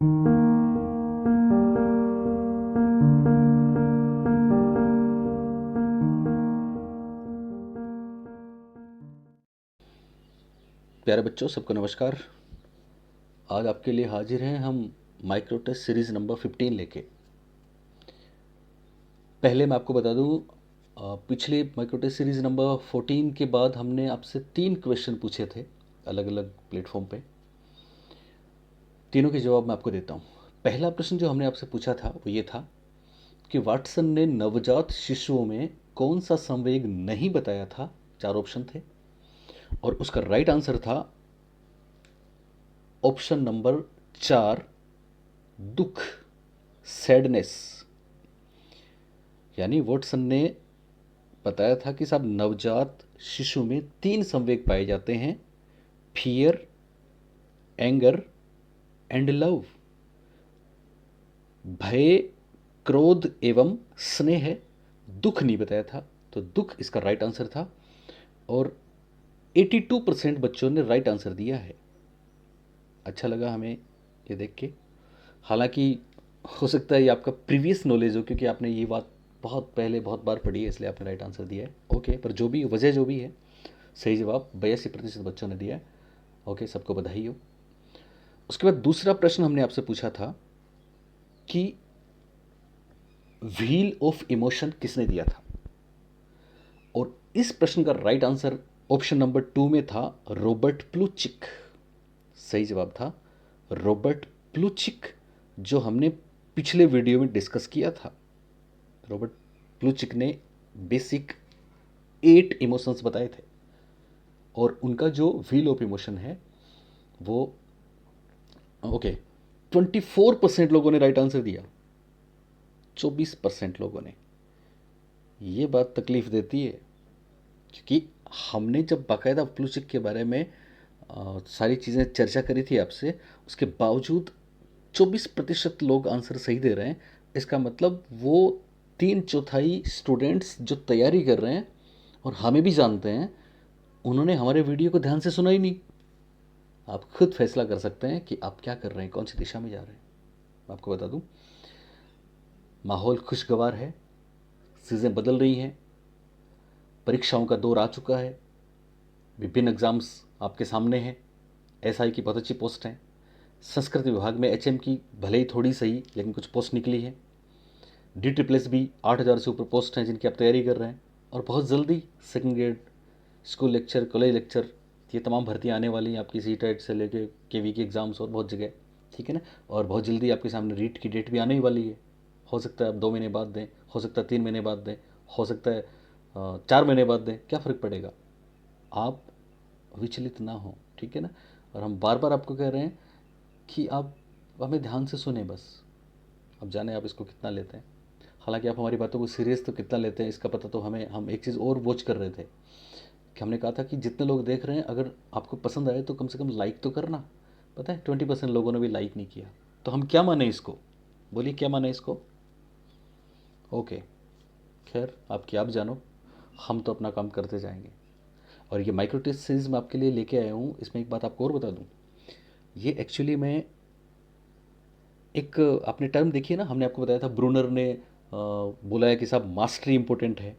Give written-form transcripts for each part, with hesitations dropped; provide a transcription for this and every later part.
प्यारे बच्चों, सबको नमस्कार। आज आपके लिए हाजिर हैं हम माइक्रो टेस्ट सीरीज़ नंबर 15 लेके। पहले मैं आपको बता दूं, पिछले माइक्रो टेस्ट सीरीज़ नंबर 14 के बाद हमने आपसे 3 क्वेश्चन पूछे थे अलग अलग प्लेटफॉर्म पे। तीनों के जवाब मैं आपको देता हूं। पहला प्रश्न जो हमने आपसे पूछा था वो ये था कि वाटसन ने नवजात शिशुओं में कौन सा संवेग नहीं बताया था। 4 ऑप्शन थे और उसका राइट आंसर था ऑप्शन नंबर 4, दुख, सैडनेस। यानी वाटसन ने बताया था कि साहब नवजात शिशु में 3 संवेग पाए जाते हैं, फियर, एंगर एंड लव। भय, क्रोध एवं स्नेह। दुख नहीं बताया था, तो दुख इसका राइट आंसर था और 82% बच्चों ने राइट आंसर दिया है। अच्छा लगा हमें ये देख के। हालांकि हो सकता है ये आपका प्रीवियस नॉलेज हो, क्योंकि आपने ये बात बहुत पहले बहुत बार पढ़ी है, इसलिए आपने राइट आंसर दिया है। ओके, पर जो भी वजह जो भी है, सही जवाब 82% बच्चों ने दिया है। ओके, सबको बधाई हो। उसके बाद दूसरा प्रश्न हमने आपसे पूछा था कि व्हील ऑफ इमोशन किसने दिया था, और इस प्रश्न का राइट आंसर ऑप्शन नंबर 2 में था रॉबर्ट प्लूचिक। सही जवाब था रॉबर्ट प्लूचिक, जो हमने पिछले वीडियो में डिस्कस किया था। रॉबर्ट प्लूचिक ने बेसिक 8 इमोशंस बताए थे और उनका जो व्हील ऑफ इमोशन है वो ओके 24% लोगों ने राइट आंसर दिया, 24% लोगों ने। ये बात तकलीफ देती है, क्योंकि हमने जब बाकायदा प्लूचिक के बारे में सारी चीज़ें चर्चा करी थी आपसे, उसके बावजूद 24% लोग आंसर सही दे रहे हैं। इसका मतलब वो 3/4 स्टूडेंट्स जो तैयारी कर रहे हैं और हमें भी जानते हैं, उन्होंने हमारे वीडियो को ध्यान से सुना ही नहीं। आप खुद फैसला कर सकते हैं कि आप क्या कर रहे हैं, कौन सी दिशा में जा रहे हैं। मैं आपको बता दूं, माहौल खुशगवार है, चीज़ें बदल रही हैं, परीक्षाओं का दौर आ चुका है, विभिन्न एग्ज़ाम्स आपके सामने हैं। एसआई की बहुत अच्छी पोस्ट हैं, संस्कृत विभाग में एचएम की भले ही थोड़ी सही लेकिन कुछ पोस्ट निकली है। डी ट्रिपल एस भी 8,000 से ऊपर पोस्ट हैं जिनकी आप तैयारी कर रहे हैं, और बहुत जल्दी second grade, school lecture, college lecture, ये तमाम भर्तियाँ आने वाली हैं आपकी सी टेट से लेके केवी के एग्ज़ाम्स और बहुत जगह। ठीक है ना। और बहुत जल्दी आपके सामने रीट की डेट भी आने ही वाली है। हो सकता है आप 2 महीने बाद दें, हो सकता है 3 महीने बाद दें, हो सकता है 4 महीने बाद दें, क्या फ़र्क पड़ेगा। आप विचलित ना हो, ठीक है ना। और हम बार बार आपको कह रहे हैं कि आप हमें ध्यान से सुने बस। अब जाने आप इसको कितना लेते हैं। हालांकि आप हमारी बातों को सीरियस तो कितना लेते हैं इसका पता तो हमें, हम एक चीज़ और वॉच कर रहे थे कि हमने कहा था कि जितने लोग देख रहे हैं, अगर आपको पसंद आए तो कम से कम लाइक तो करना। पता है 20% लोगों ने भी लाइक नहीं किया, तो हम क्या माने इसको। बोलिए क्या माने इसको। ओके, खैर आपकी आप जानो, हम तो अपना काम करते जाएंगे। और ये माइक्रो टेस्ट सीरीज मैं आपके लिए लेके आया हूँ। इसमें एक बात आपको और बता दूँ, ये एक्चुअली मैं एक, आपने टर्म देखी है ना, हमने आपको बताया था ब्रूनर ने बोला है कि साहब मास्टरी इंपॉर्टेंट है।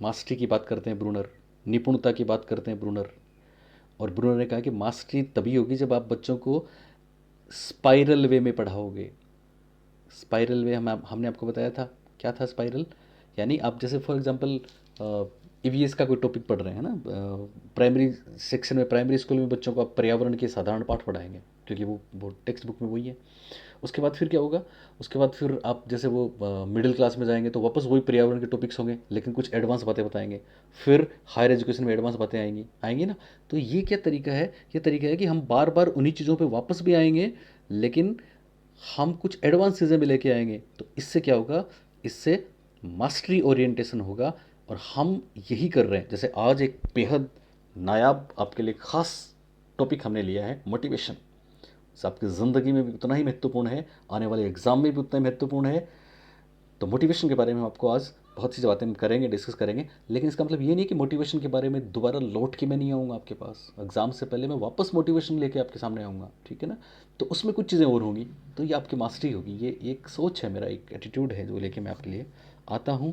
मास्टरी की बात करते हैं ब्रूनर, निपुणता की बात करते हैं ब्रूनर। और ब्रूनर ने कहा कि मास्टरी तभी होगी जब आप बच्चों को स्पाइरल वे में पढ़ाओगे। स्पाइरल वे हमने आपको बताया था क्या था स्पाइरल। यानी आप जैसे फॉर एग्जांपल ईवीएस का कोई टॉपिक पढ़ रहे हैं ना, प्राइमरी सेक्शन में, प्राइमरी स्कूल में बच्चों को आप पर्यावरण के साधारण पाठ पढ़ाएंगे, क्योंकि वो टेक्स्ट बुक में वही है। उसके बाद फिर क्या होगा, उसके बाद फिर आप जैसे वो मिडिल क्लास में जाएंगे तो वापस वही पर्यावरण के टॉपिक्स होंगे, लेकिन कुछ एडवांस बातें बताएंगे। फिर हायर एजुकेशन में एडवांस बातें आएंगी आएंगी ना। तो ये क्या तरीका है, ये तरीका है कि हम बार बार उन्हीं चीज़ों पे वापस भी आएंगे, लेकिन हम कुछ एडवांस चीज़ें भी लेके आएंगे। तो इससे क्या होगा, इससे मास्टरी ओरिएंटेशन होगा। और हम यही कर रहे हैं। जैसे आज एक बेहद नायाब आपके लिए ख़ास टॉपिक हमने लिया है, मोटिवेशन। आपकी ज़िंदगी में भी उतना ही महत्वपूर्ण है, आने वाले एग्ज़ाम में भी उतना ही महत्वपूर्ण है। तो मोटिवेशन के बारे में हम आपको आज बहुत सी बातें करेंगे, डिस्कस करेंगे। लेकिन इसका मतलब ये नहीं कि मोटिवेशन के बारे में दोबारा लौट के मैं नहीं आऊँगा आपके पास। एग्ज़ाम से पहले मैं वापस मोटिवेशन लेके आपके सामने आऊँगा, ठीक है ना। तो उसमें कुछ चीज़ें और होंगी। तो ये आपकी मास्टरी होगी। ये एक सोच है, मेरा एक एटीट्यूड है जो लेके मैं आपके लिए आता हूँ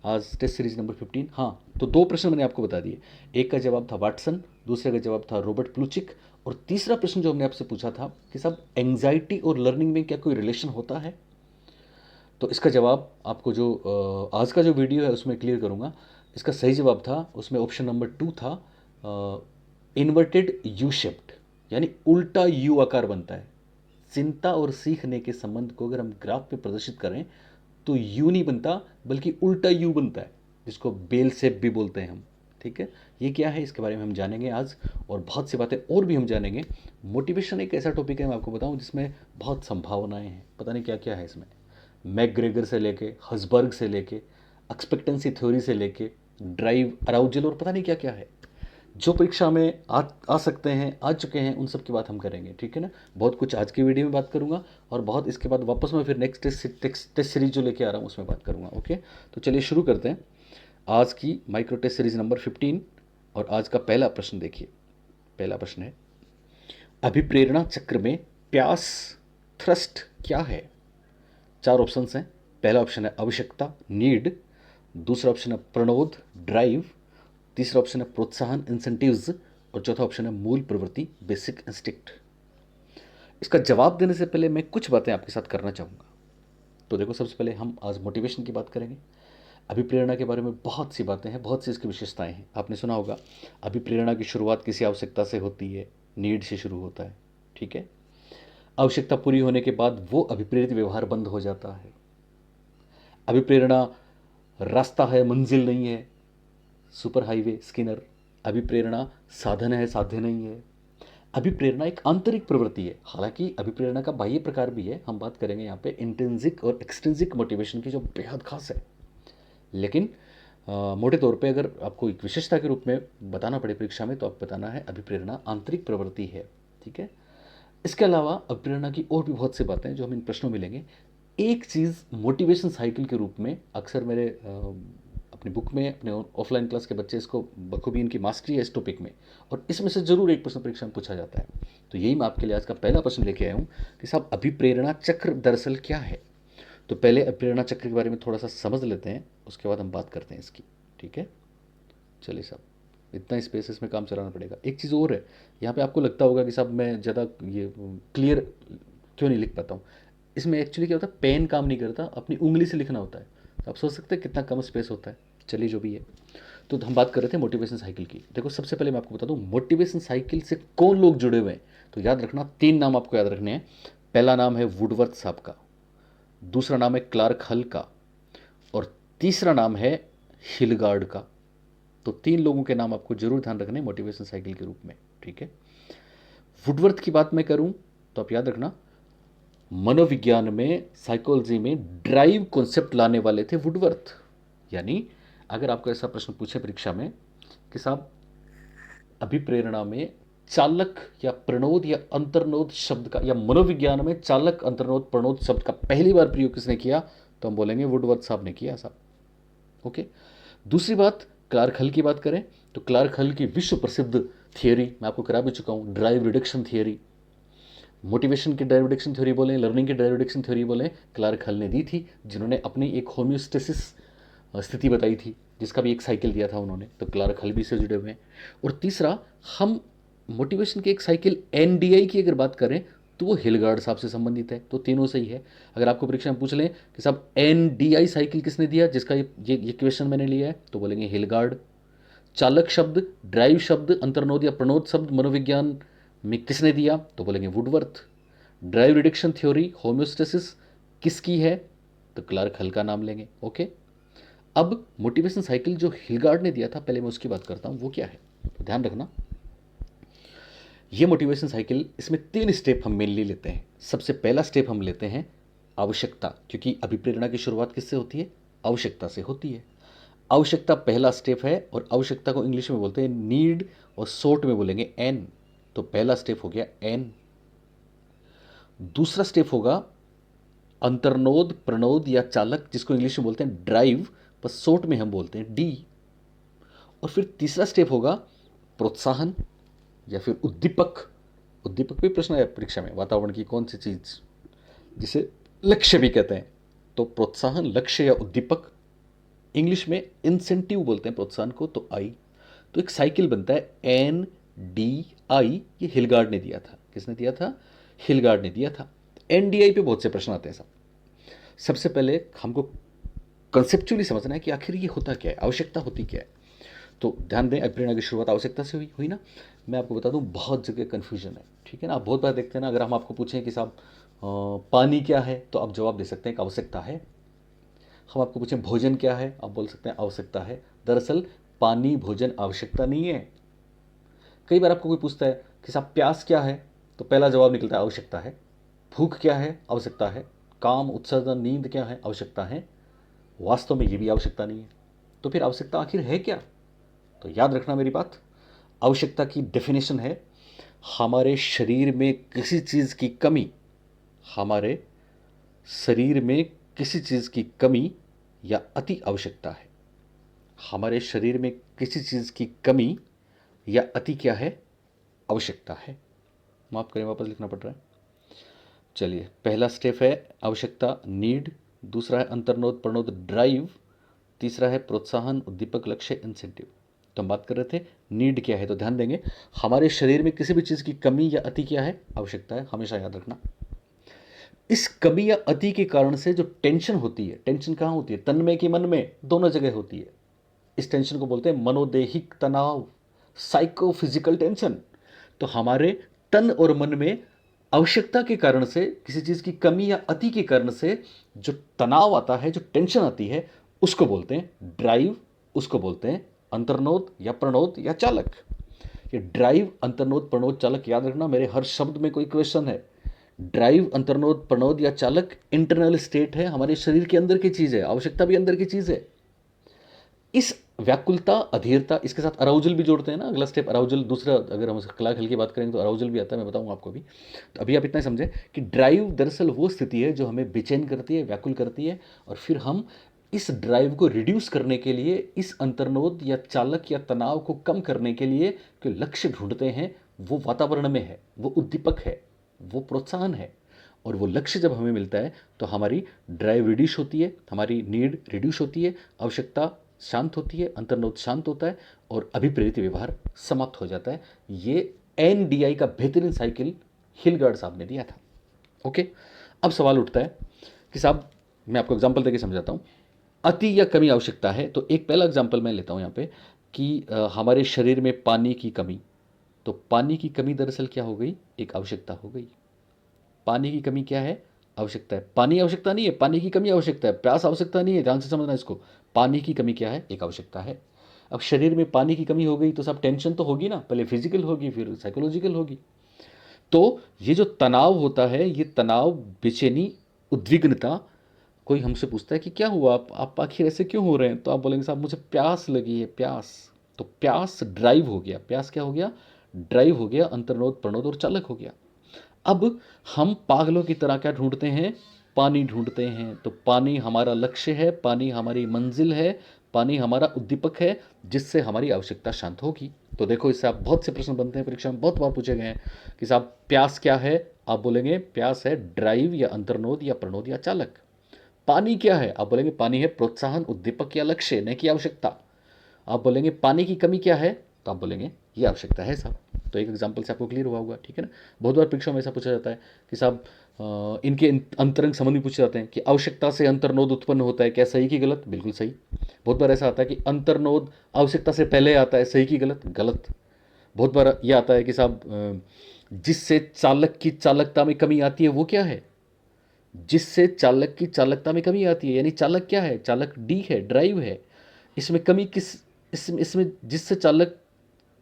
आज टेस्ट सीरीज नंबर 15। हाँ, तो 2 प्रश्न मैंने आपको बता दिए। एक का जवाब था वाटसन, दूसरे का जवाब था रॉबर्ट प्लूचिक, और तीसरा प्रश्न जो हमने आपसे पूछा था कि साहब एंग्जाइटी और लर्निंग में क्या कोई रिलेशन होता है। तो इसका जवाब आपको जो आज का जो वीडियो है उसमें क्लियर करूँगा। इसका सही जवाब था, उसमें ऑप्शन नंबर 2 था, इन्वर्टेड यू शेप्ड, यानी उल्टा यू आकार बनता है। चिंता और सीखने के संबंध को अगर हम ग्राफ पे प्रदर्शित करें तो यू नहीं बनता बल्कि उल्टा यू बनता है, जिसको बेल शेप भी बोलते हैं हम। ठीक है, ये क्या है इसके बारे में हम जानेंगे आज, और बहुत सी बातें और भी हम जानेंगे। मोटिवेशन एक ऐसा टॉपिक है, मैं आपको बताऊं, जिसमें बहुत संभावनाएं हैं, पता नहीं क्या क्या है इसमें। मैकग्रेगर से लेके हसबर्ग से लेके एक्सपेक्टेंसी थ्योरी से लेके ड्राइव अराउजल और पता नहीं क्या क्या है, जो परीक्षा में आ सकते हैं, आ चुके हैं, उन सब की बात हम करेंगे। ठीक है ना, बहुत कुछ आज की वीडियो में बात करूंगा, और बहुत इसके बाद वापस मैं फिर नेक्स्ट टेस्ट सीरीज जो लेके आ रहा हूँ उसमें बात करूंगा। ओके, तो चलिए शुरू करते हैं आज की माइक्रो टेस्ट सीरीज नंबर 15। और आज का पहला प्रश्न देखिए। पहला प्रश्न है, अभिप्रेरणा चक्र में प्यास थ्रस्ट क्या है। 4 ऑप्शंस हैं। पहला ऑप्शन है आवश्यकता नीड, दूसरा ऑप्शन है प्रणोद ड्राइव, तीसरा ऑप्शन है प्रोत्साहन इंसेंटिव्स, और चौथा ऑप्शन है मूल प्रवृत्ति बेसिक इंस्टिक्ट। इसका जवाब देने से पहले मैं कुछ बातें आपके साथ करना चाहूँगा। तो देखो, सबसे पहले हम आज मोटिवेशन की बात करेंगे। अभिप्रेरणा के बारे में बहुत सी बातें हैं, बहुत सी इसकी विशेषताएं हैं। आपने सुना होगा अभिप्रेरणा की शुरुआत किसी आवश्यकता से होती है, नीड से शुरू होता है। ठीक है, आवश्यकता पूरी होने के बाद वो अभिप्रेरित व्यवहार बंद हो जाता है। अभिप्रेरणा रास्ता है, मंजिल नहीं है, सुपर हाईवे स्किनर। अभिप्रेरणा साधन है, साध्य नहीं है। अभिप्रेरणा एक आंतरिक प्रवृत्ति है, हालांकि अभिप्रेरणा का बाह्य प्रकार भी है, हम बात करेंगे यहाँ पे इंट्रिंसिक और एक्सट्रिंसिक मोटिवेशन की, जो बेहद खास है। लेकिन मोटे तौर पे अगर आपको एक विशेषता के रूप में बताना पड़े परीक्षा में, तो आप बताना है अभिप्रेरणा आंतरिक प्रवृत्ति है। ठीक है, इसके अलावा अभिप्रेरणा की और भी बहुत सी बातें जो हम इन प्रश्नों में लेंगे। एक चीज़ मोटिवेशन साइकिल के रूप में अक्सर मेरे अपनी बुक में, अपने ऑफलाइन क्लास के बच्चे इसको बखूबी, इनकी मास्टरी है इस टॉपिक में, और इसमें से ज़रूर एक प्रश्न परीक्षा में पूछा जाता है। तो यही मैं आपके लिए आज का पहला प्रश्न लेके आया हूँ कि साहब अभिप्रेरणा चक्र दरअसल क्या है। तो पहले अभिप्रेरणा चक्र के बारे में थोड़ा सा समझ लेते हैं, उसके बाद हम बात करते हैं इसकी। ठीक है, चलिए साहब, इतना स्पेस इसमें काम चलाना पड़ेगा। एक चीज़ और है, यहाँ पे आपको लगता होगा कि साहब मैं ज़्यादा ये क्लियर क्यों नहीं लिख पाता हूँ। इसमें एक्चुअली क्या होता है, पेन काम नहीं करता, अपनी उंगली से लिखना होता है। तो आप सोच सकते हैं कितना कम स्पेस होता है। चलिए जो भी है, तो हम बात कर रहे थे मोटिवेशन साइकिल की। देखो, सबसे पहले मैं आपको बता दूं मोटिवेशन साइकिल से कौन लोग जुड़े हुए हैं। तो याद रखना, 3 नाम आपको याद रखने हैं। पहला नाम है वुडवर्थ साहब का, दूसरा नाम है क्लार्क हल का, और तीसरा नाम है हिलगार्ड का। तो 3 लोगों के नाम आपको जरूर ध्यान रखने मोटिवेशन साइकिल के रूप में। ठीक है, वुडवर्थ की बात मैं करूं तो आप याद रखना, मनोविज्ञान में, साइकोलॉजी में ड्राइव कॉन्सेप्ट लाने वाले थे वुडवर्थ। यानी अगर आपको ऐसा प्रश्न पूछे परीक्षा में कि साहब अभिप्रेरणा में चालक या प्रणोद या अंतर्नोद शब्द का, या मनोविज्ञान में चालक अंतर्नोद प्रणोद शब्द का पहली बार प्रयोग किसने किया, तो हम बोलेंगे वुडवर्थ साहब ने किया साहब। ओके, दूसरी बात, क्लार्क हल की बात करें तो क्लार्क हल की विश्व प्रसिद्ध थियोरी मैं आपको करा भी चुका हूं, ड्राइव रिडक्शन थियोरी। मोटिवेशन की ड्राइव रिडक्शन थ्योरी बोलें, लर्निंग की ड्राइव रिडक्शन थ्योरी बोलें, क्लार्क हल ने दी थी, जिन्होंने अपनी एक होम्योस्टेसिस स्थिति बताई थी, जिसका भी एक साइकिल दिया था उन्होंने। तो क्लार्क हल भी से जुड़े हुए हैं। और तीसरा, हम मोटिवेशन की एक साइकिल एनडीआई की अगर बात करें तो वो हिलगार्ड साहब से संबंधित है। तो तीनों सही है। अगर आपको परीक्षा में पूछ लें कि साहब एनडीआई साइकिल किसने दिया, जिसका ये क्वेश्चन मैंने लिया है, तो बोलेंगे हिलगार्ड। चालक शब्द, ड्राइव शब्द, अंतर्नोद या प्रणोद शब्द मनोविज्ञान में किसने दिया, तो बोलेंगे Woodworth. Drive reduction theory, homeostasis किसकी है, तो क्लार्क हल का नाम लेंगे। ओके, अब मोटिवेशन साइकिल जो हिलगार्ड ने दिया था, पहले मैं उसकी बात करता हूं, वो क्या है। तो ध्यान रखना, ये मोटिवेशन साइकिल, इसमें 3 स्टेप हम मेनली लेते हैं। सबसे पहला स्टेप हम लेते हैं आवश्यकता, क्योंकि अभिप्रेरणा की शुरुआत किससे होती है, आवश्यकता से होती है। आवश्यकता पहला स्टेप है, और आवश्यकता को इंग्लिश में बोलते हैं नीड, और शॉर्ट में बोलेंगे एन। तो पहला स्टेप हो गया एन। दूसरा स्टेप होगा अंतर्नोद प्रणोद या चालक, जिसको इंग्लिश में बोलते हैं ड्राइव, पर शॉर्ट में हम बोलते हैं डी। और फिर तीसरा स्टेप होगा प्रोत्साहन या फिर उद्दीपक। उद्दीपक भी प्रश्न है परीक्षा में, वातावरण की कौन सी चीज जिसे लक्ष्य भी कहते हैं। तो प्रोत्साहन, लक्ष्य या उद्दीपक, इंग्लिश में इंसेंटिव बोलते हैं प्रोत्साहन को, तो आई। तो एक साइकिल बनता है NDI, ये हिलगार्ड ने दिया था। किसने दिया था? हिलगार्ड ने दिया था। NDI पे बहुत से प्रश्न आते हैं साहब। सबसे पहले हमको कंसेप्चुअली समझना है कि आखिर ये होता क्या है, आवश्यकता होती क्या है। तो ध्यान दें, प्रेरणा की शुरुआत आवश्यकता से हुई ना। मैं आपको बता दूं, बहुत जगह कन्फ्यूजन है, ठीक है ना। आप बहुत बार देखते हैं ना, अगर हम आपको पूछें कि साहब पानी क्या है, तो आप जवाब दे सकते हैं कि आवश्यकता है। हम आपको पूछें भोजन क्या है, आप बोल सकते हैं आवश्यकता है। दरअसल पानी भोजन आवश्यकता नहीं है। कई बार आपको कोई पूछता है कि साहब प्यास क्या है, तो पहला जवाब निकलता है आवश्यकता है। भूख क्या है, आवश्यकता है। काम, उत्सर्जन, नींद क्या है, आवश्यकता है। वास्तव में ये भी आवश्यकता नहीं है। तो फिर आवश्यकता आखिर है क्या? तो याद रखना मेरी बात, आवश्यकता की डेफिनेशन है हमारे शरीर में किसी चीज़ की कमी, हमारे शरीर में किसी चीज़ की कमी या अति आवश्यकता है। हमारे शरीर में किसी चीज़ की कमी या अति क्या है? आवश्यकता है। माफ़ करें, वापस लिखना पड़ रहा है। चलिए, पहला स्टेप है आवश्यकता, नीड। दूसरा है अंतर्नोद प्रनोद, ड्राइव। तीसरा है प्रोत्साहन, उद्दीपक, लक्ष्य, इंसेंटिव। तो हम बात कर रहे थे नीड क्या है, तो ध्यान देंगे हमारे शरीर में किसी भी चीज़ की कमी या अति क्या है? आवश्यकता है। हमेशा याद रखना, इस कमी या अति के कारण से जो टेंशन होती है, टेंशन कहाँ होती है? तन में कि मन में? दोनों जगह होती है। इस टेंशन को बोलते हैं मनोदेहिक तनाव, साइकोफिजिकल टेंशन। तो हमारे तन और मन में आवश्यकता के कारण से, किसी चीज़ की कमी या अति के कारण से जो तनाव आता है, जो टेंशन आती है, उसको बोलते हैं ड्राइव, उसको बोलते हैं अंतर्नोद या प्रणोद या चालक। ये ड्राइव, अंतर्नोद, प्रणोद, चालक याद रखना, मेरे हर शब्द में कोई क्वेश्चन है। ड्राइव, अंतर्नोद, प्रणोद या चालक इंटरनल स्टेट है, हमारे शरीर के अंदर की चीज़ है। आवश्यकता भी अंदर की चीज़ है। इस व्याकुलता, अधीरता, इसके साथ अराउजल भी जोड़ते हैं ना, अगला स्टेप अराउजल। दूसरा, अगर हम कला खेल की बात करेंगे तो अराउजल भी आता है, मैं बताऊंगा आपको अभी। तो अभी आप इतना समझें कि ड्राइव दरअसल वो स्थिति है जो हमें बेचैन करती है, व्याकुल करती है, और फिर हम इस ड्राइव को रिड्यूस करने के लिए, इस अंतर्नोद या चालक या तनाव को कम करने के लिए जो लक्ष्य ढूंढते हैं, वो वातावरण में है, वो उद्दीपक है, वो प्रोत्साहन है। और वो लक्ष्य जब हमें मिलता है तो हमारी ड्राइव रिड्यूस होती है, हमारी नीड रिड्यूस होती है, आवश्यकता शांत होती है, अंतर्नोद शांत होता है, और अभिप्रेरित व्यवहार समाप्त हो जाता है। ये NDI का बेहतरीन साइकिल हिलगार्ड साहब ने दिया था। ओके, अब सवाल उठता है कि साहब, मैं आपको एग्जांपल देके समझाता हूँ। अति या कमी आवश्यकता है, तो एक पहला एग्जांपल मैं लेता हूँ यहाँ पे कि हमारे शरीर में पानी की कमी। तो पानी की कमी दरअसल क्या हो गई? एक आवश्यकता हो गई। पानी की कमी क्या है? आवश्यकता है। पानी आवश्यकता नहीं है, पानी की कमी आवश्यकता है। प्यास आवश्यकता नहीं है, ध्यान से समझना इसको। पानी की कमी क्या है? एक आवश्यकता है। अब शरीर में पानी की कमी हो गई तो सब टेंशन तो होगी ना, पहले फिजिकल होगी, फिर साइकोलॉजिकल होगी। तो ये जो तनाव होता है, ये तनाव, बेचैनी, उद्विग्नता, कोई हमसे पूछता है कि क्या हुआ, आप आखिर ऐसे क्यों हो रहे हैं, तो आप बोलेंगे साहब मुझे प्यास लगी है, प्यास। तो प्यास ड्राइव हो गया। प्यास क्या हो गया? ड्राइव हो गया, अंतर्नोद, प्रणोद और चालक हो गया। अब हम पागलों की तरह क्या ढूंढते हैं? पानी ढूंढते हैं। तो पानी हमारा लक्ष्य है, पानी हमारी मंजिल है, पानी हमारा उद्दीपक है, जिससे हमारी आवश्यकता शांत होगी। तो देखो, इससे आप बहुत से प्रश्न बनते हैं, परीक्षा में बहुत बार पूछे गए हैं कि साहब प्यास क्या है? आप बोलेंगे प्यास है ड्राइव या अंतर्नोद या प्रणोद या चालक। पानी क्या है? आप बोलेंगे पानी है प्रोत्साहन, उद्दीपक या लक्ष्य, न कि आवश्यकता। आप बोलेंगे पानी की कमी क्या है? तो आप बोलेंगे ये आवश्यकता है साहब। तो एक एग्जांपल से आपको क्लियर हुआ होगा, ठीक है ना। बहुत बार परीक्षा में ऐसा पूछा जाता है कि साहब इनके अंतरंग संबंध भी पूछे जाते हैं कि आवश्यकता से अंतर्नोद उत्पन्न होता है, क्या सही कि गलत? बिल्कुल सही। बहुत बार ऐसा आता है कि अंतर्नोद आवश्यकता से पहले आता है, सही कि गलत? गलत। बहुत बार यह आता है कि साहब जिससे चालक की चालकता में कमी आती है वो क्या है? जिससे चालक की चालकता में कमी आती है, यानी चालक क्या है? चालक डी है, ड्राइव है। इसमें कमी किस, इसमें जिससे चालक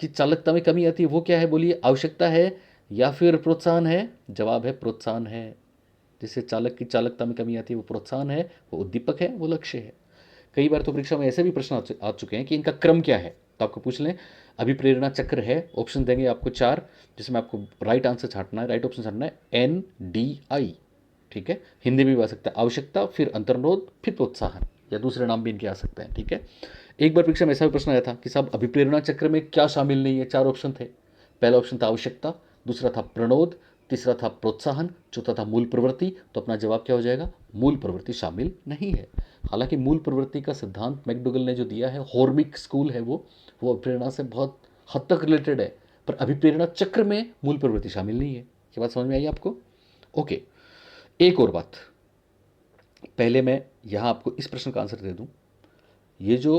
की चालकता में कमी आती है वो क्या है? बोलिए, आवश्यकता है या फिर प्रोत्साहन है? जवाब है प्रोत्साहन है। जिससे चालक की चालकता में कमी आती है वो प्रोत्साहन है, वो उद्दीपक है, वो लक्ष्य है। कई बार तो परीक्षा में ऐसे भी प्रश्न आ चुके हैं कि इनका क्रम क्या है, तो आपको पूछ लें। अभिप्रेरणा चक्र है, ऑप्शन देंगे आपको 4, जिसमें आपको राइट आंसर छांटना है, राइट ऑप्शन छांटना है NDI। ठीक है, हिंदी में भी आ सकता है आवश्यकता, फिर अंतर्नोद, फिर प्रोत्साहन, या दूसरे नाम भी इनके आ सकते हैं। ठीक है, एक बार परीक्षा में ऐसा भी प्रश्न आया था कि साहब अभिप्रेरणा चक्र में क्या शामिल नहीं है? 4 ऑप्शन थे। पहला ऑप्शन था आवश्यकता, दूसरा था प्रणोद, तीसरा था प्रोत्साहन, चौथा था मूल प्रवृत्ति। तो अपना जवाब क्या हो जाएगा? मूल प्रवृत्ति शामिल नहीं है। हालांकि मूल प्रवृत्ति का सिद्धांत मैकडोगल ने जो दिया है, हॉर्मिक स्कूल है वो अभिप्रेरणा से बहुत हद तक रिलेटेड है, पर अभिप्रेरणा चक्र में मूल प्रवृत्ति शामिल नहीं है। ये बात समझ में आई आपको? ओके, एक और बात, पहले मैं यहां आपको इस प्रश्न का आंसर दे दूं। ये जो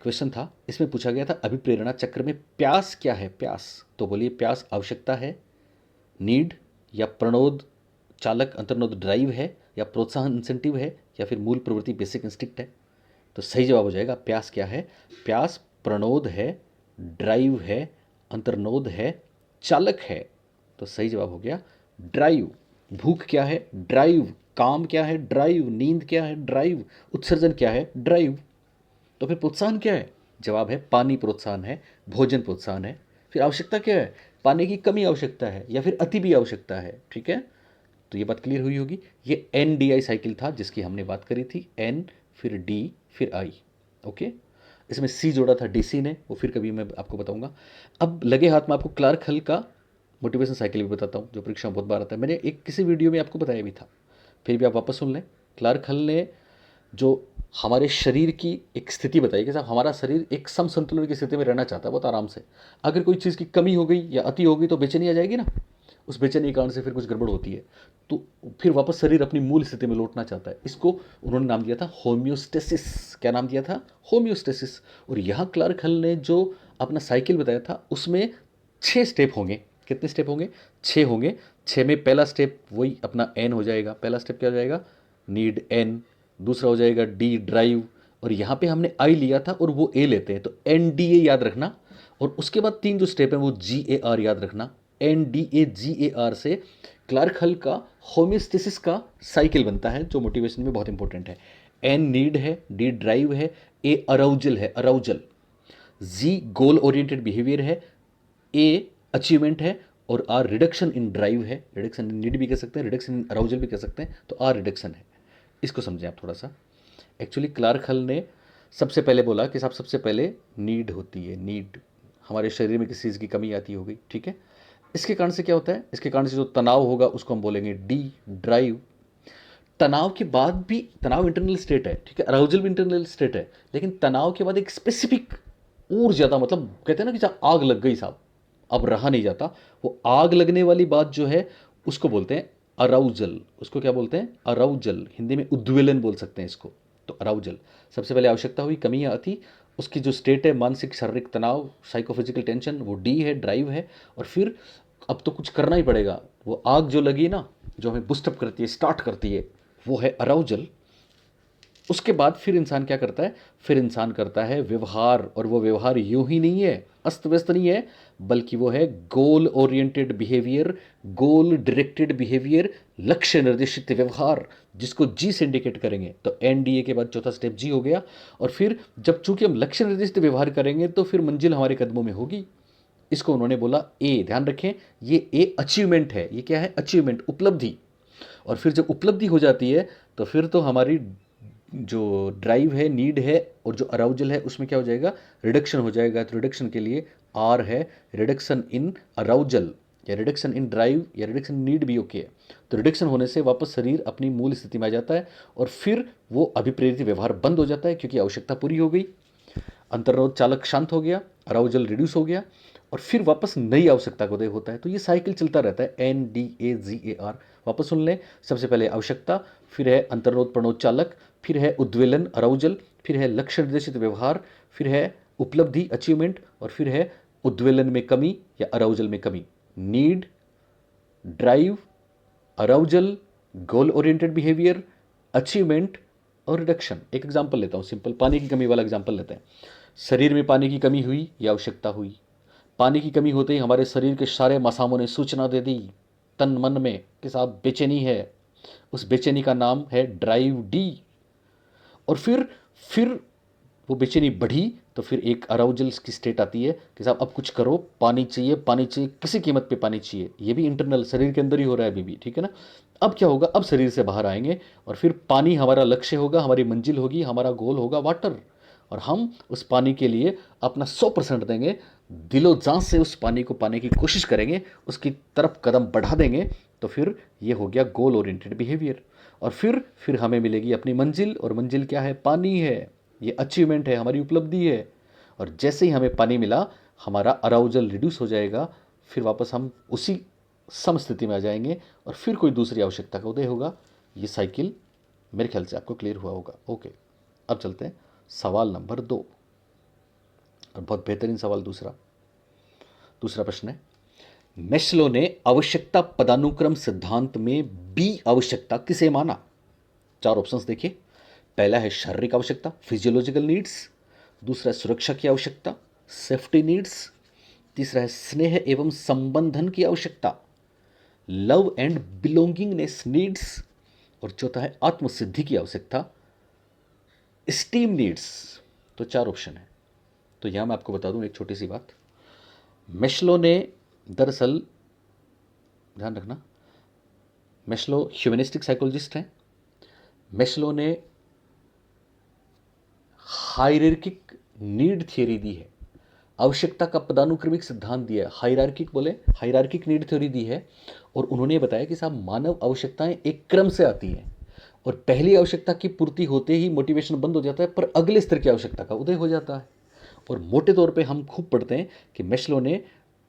क्वेश्चन था इसमें पूछा गया था अभिप्रेरणा चक्र में प्यास क्या है? प्यास, तो बोलिए प्यास आवश्यकता है, नीड, या प्रणोद चालक अंतर्नोद ड्राइव है, या प्रोत्साहन इंसेंटिव है, या फिर मूल प्रवृत्ति बेसिक इंस्टिक्ट है? तो सही जवाब हो जाएगा प्यास क्या है? प्यास प्रणोद है, ड्राइव है, अंतर्नोद है, चालक है। तो सही जवाब हो गया ड्राइव। भूख क्या है? ड्राइव। काम क्या है? ड्राइव। नींद क्या है? ड्राइव। उत्सर्जन क्या है? ड्राइव। तो फिर प्रोत्साहन क्या है? जवाब है पानी प्रोत्साहन है, भोजन प्रोत्साहन है। फिर आवश्यकता क्या है? पानी की कमी आवश्यकता है या फिर अति भी आवश्यकता है। ठीक है, तो ये बात क्लियर हुई होगी। ये NDI साइकिल था जिसकी हमने बात करी थी, N फिर D फिर I। ओके, इसमें C जोड़ा था DC ने, वो फिर कभी मैं आपको बताऊंगा। अब लगे हाथ में आपको क्लार्क हल का मोटिवेशन साइकिल भी बताता हूँ, जो परीक्षा में बहुत बार आता है। मैंने एक किसी वीडियो में आपको बताया भी था, फिर भी आप वापस सुन लें। क्लार्क हल ने जो हमारे शरीर की एक स्थिति बताई कि साहब हमारा शरीर एक सम संतुलन की स्थिति में रहना चाहता है बहुत आराम से। अगर कोई चीज़ की कमी हो गई या अति हो गई तो बेचैनी आ जाएगी ना, उस बेचैनी के कारण से फिर कुछ गड़बड़ होती है, तो फिर वापस शरीर अपनी मूल स्थिति में लौटना चाहता है। इसको उन्होंने नाम दिया था होम्योस्टेसिस। क्या नाम दिया था? होम्योस्टेसिस। और यहाँ क्लार्क हल ने जो अपना साइकिल बताया था उसमें 6 स्टेप होंगे। कितने स्टेप होंगे? 6 होंगे। 6 में पहला स्टेप वही अपना N हो जाएगा। पहला स्टेप क्या हो जाएगा? Need N। दूसरा हो जाएगा D ड्राइव, और यहाँ पे हमने I लिया था और वो A लेते हैं तो NDA याद रखना। और उसके बाद 3 जो स्टेप है वो GAR याद रखना। NDA GAR से क्लार्क हल का होम्योस्टेसिस का साइकिल बनता है, जो मोटिवेशन में बहुत इंपॉर्टेंट है। N नीड है, D ड्राइव है, A अराउजल है, arousal, G goal oriented behaviour है, A अचीवमेंट है, और R रिडक्शन इन ड्राइव है। रिडक्शन इन नीड भी कह सकते हैं, रिडक्शन इन अराउजल भी कह सकते हैं, तो R रिडक्शन है। इसको समझें आप थोड़ा सा। एक्चुअली क्लार्क हल ने सबसे पहले बोला कि साहब सबसे पहले नीड होती है, नीड। हमारे शरीर में किसी चीज़ की कमी आती हो गई, ठीक है, इसके कारण से क्या होता है? इसके कारण से जो तनाव होगा उसको हम बोलेंगे D ड्राइव। तनाव के बाद भी, तनाव इंटरनल स्टेट है, ठीक है, अराउजल भी इंटरनल स्टेट है, लेकिन तनाव के बाद एक स्पेसिफिक और ज़्यादा, मतलब कहते हैं ना कि जहाँ आग लग गई साहब, अब रहा नहीं जाता, वो आग लगने वाली बात जो है उसको बोलते हैं अराउजल। उसको क्या बोलते हैं? अराउजल। हिंदी में उद्वेलन बोल सकते हैं इसको। तो अराउजल, सबसे पहले आवश्यकता हुई, कमी या अति, उसकी जो स्टेट है मानसिक शारीरिक तनाव, साइकोफिजिकल टेंशन, वो D है, ड्राइव है। और फिर अब तो कुछ करना ही पड़ेगा, वो आग जो लगी ना, जो हमें बुस्टअप करती है, स्टार्ट करती है, वो है अराउजल। उसके बाद फिर इंसान क्या करता है? फिर इंसान करता है व्यवहार, और वो व्यवहार यूं ही नहीं है, अस्त व्यस्त नहीं है, बल्कि वो है गोल ओरिएंटेड बिहेवियर, गोल डायरेक्टेड बिहेवियर, लक्ष्य निर्देशित व्यवहार, जिसको G से इंडिकेट करेंगे। तो NDA के बाद चौथा स्टेप G हो गया। और फिर जब चूंकि हम लक्ष्य निर्देशित व्यवहार करेंगे तो फिर मंजिल हमारे कदमों में होगी। इसको उन्होंने बोला A। ध्यान रखें, ये A अचीवमेंट है। ये क्या है? अचीवमेंट, उपलब्धि। और फिर जब उपलब्धि हो जाती है तो फिर तो हमारी जो ड्राइव है, नीड है, और जो अराउजल है उसमें क्या हो जाएगा? रिडक्शन हो जाएगा। तो रिडक्शन के लिए R है, रिडक्शन इन अराउजल, या रिडक्शन इन ड्राइव, या रिडक्शन इन नीड भी ओके है। तो रिडक्शन होने से वापस शरीर अपनी मूल स्थिति में आ जाता है, और फिर वो अभिप्रेरित व्यवहार बंद हो जाता है क्योंकि आवश्यकता पूरी हो गई। अंतर्रोध चालक शांत हो गया, अराउजल रिड्यूस हो गया, और फिर वापस नई आवश्यकता का उदय होता है। तो ये साइकिल चलता रहता है, NDAGAR। वापस सुन लें, सबसे पहले आवश्यकता, फिर है अंतर्रोध प्रणोद चालक, फिर है उद्वेलन अराउजल, फिर है लक्ष्य निर्देशित व्यवहार, फिर है उपलब्धि अचीवमेंट, और फिर है उद्वेलन में कमी या अराउजल में कमी। Need, drive, arousal, goal oriented behaviour, achievement और रिडक्शन। एक एग्जांपल लेता हूँ सिंपल, पानी की कमी वाला एग्जांपल लेते हैं। शरीर में पानी की कमी हुई या आवश्यकता हुई। पानी की कमी होते ही हमारे शरीर के सारे मसामों ने सूचना दे दी तन मन में कि साहब बेचैनी है। उस बेचैनी का नाम है ड्राइव D। और फिर वो बेचैनी बढ़ी तो फिर एक अराउजल की स्टेट आती है कि साहब अब कुछ करो, पानी चाहिए, पानी चाहिए, किसी कीमत पे पानी चाहिए। ये भी इंटरनल शरीर के अंदर ही हो रहा है अभी भी, ठीक है ना। अब क्या होगा? अब शरीर से बाहर आएंगे, और फिर पानी हमारा लक्ष्य होगा, हमारी मंजिल होगी, हमारा गोल होगा वाटर, और हम उस पानी के लिए अपना 100% देंगे। दिलो जान से उस पानी को पाने की कोशिश करेंगे, उसकी तरफ कदम बढ़ा देंगे, तो फिर ये हो गया गोल ओरिएंटेड बिहेवियर। और फिर हमें मिलेगी अपनी मंजिल, और मंजिल क्या है? पानी है। ये अचीवमेंट है, हमारी उपलब्धि है। और जैसे ही हमें पानी मिला, हमारा अराउजल रिड्यूस हो जाएगा, फिर वापस हम उसी समस्थिति में आ जाएंगे, और फिर कोई दूसरी आवश्यकता का उदय होगा। ये साइकिल मेरे ख्याल से आपको क्लियर हुआ होगा। ओके, अब चलते हैं सवाल नंबर 2, और बहुत बेहतरीन सवाल दूसरा प्रश्न है, मेस्लो ने आवश्यकता पदानुक्रम सिद्धांत में बी आवश्यकता किसे माना? 4 ऑप्शंस देखिए। पहला है शारीरिक आवश्यकता, फिजियोलॉजिकल नीड्स। दूसरा है सुरक्षा की आवश्यकता, सेफ्टी नीड्स। तीसरा है स्नेह एवं संबंधन की आवश्यकता, लव एंड बिलोंगिंगनेस नीड्स। और चौथा है आत्मसिद्धि की आवश्यकता, स्टीम नीड्स। तो 4 ऑप्शन है। तो यहां मैं आपको बता दूं एक छोटी सी बात। मेस्लो ने दरअसल, ध्यान रखना, मेस्लो ह्यूमनिस्टिक साइकोलॉजिस्ट हैं। मेस्लो ने हायरार्किक नीड थियरी दी है, आवश्यकता का पदानुक्रमिक सिद्धांत दिया है। हायरार्किक नीड थ्योरी दी है। और उन्होंने बताया कि साहब मानव आवश्यकताएं एक क्रम से आती हैं, और पहली आवश्यकता की पूर्ति होते ही मोटिवेशन बंद हो जाता है, पर अगले स्तर की आवश्यकता का उदय हो जाता है। और मोटे तौर पे हम खूब पढ़ते हैं कि मेस्लो ने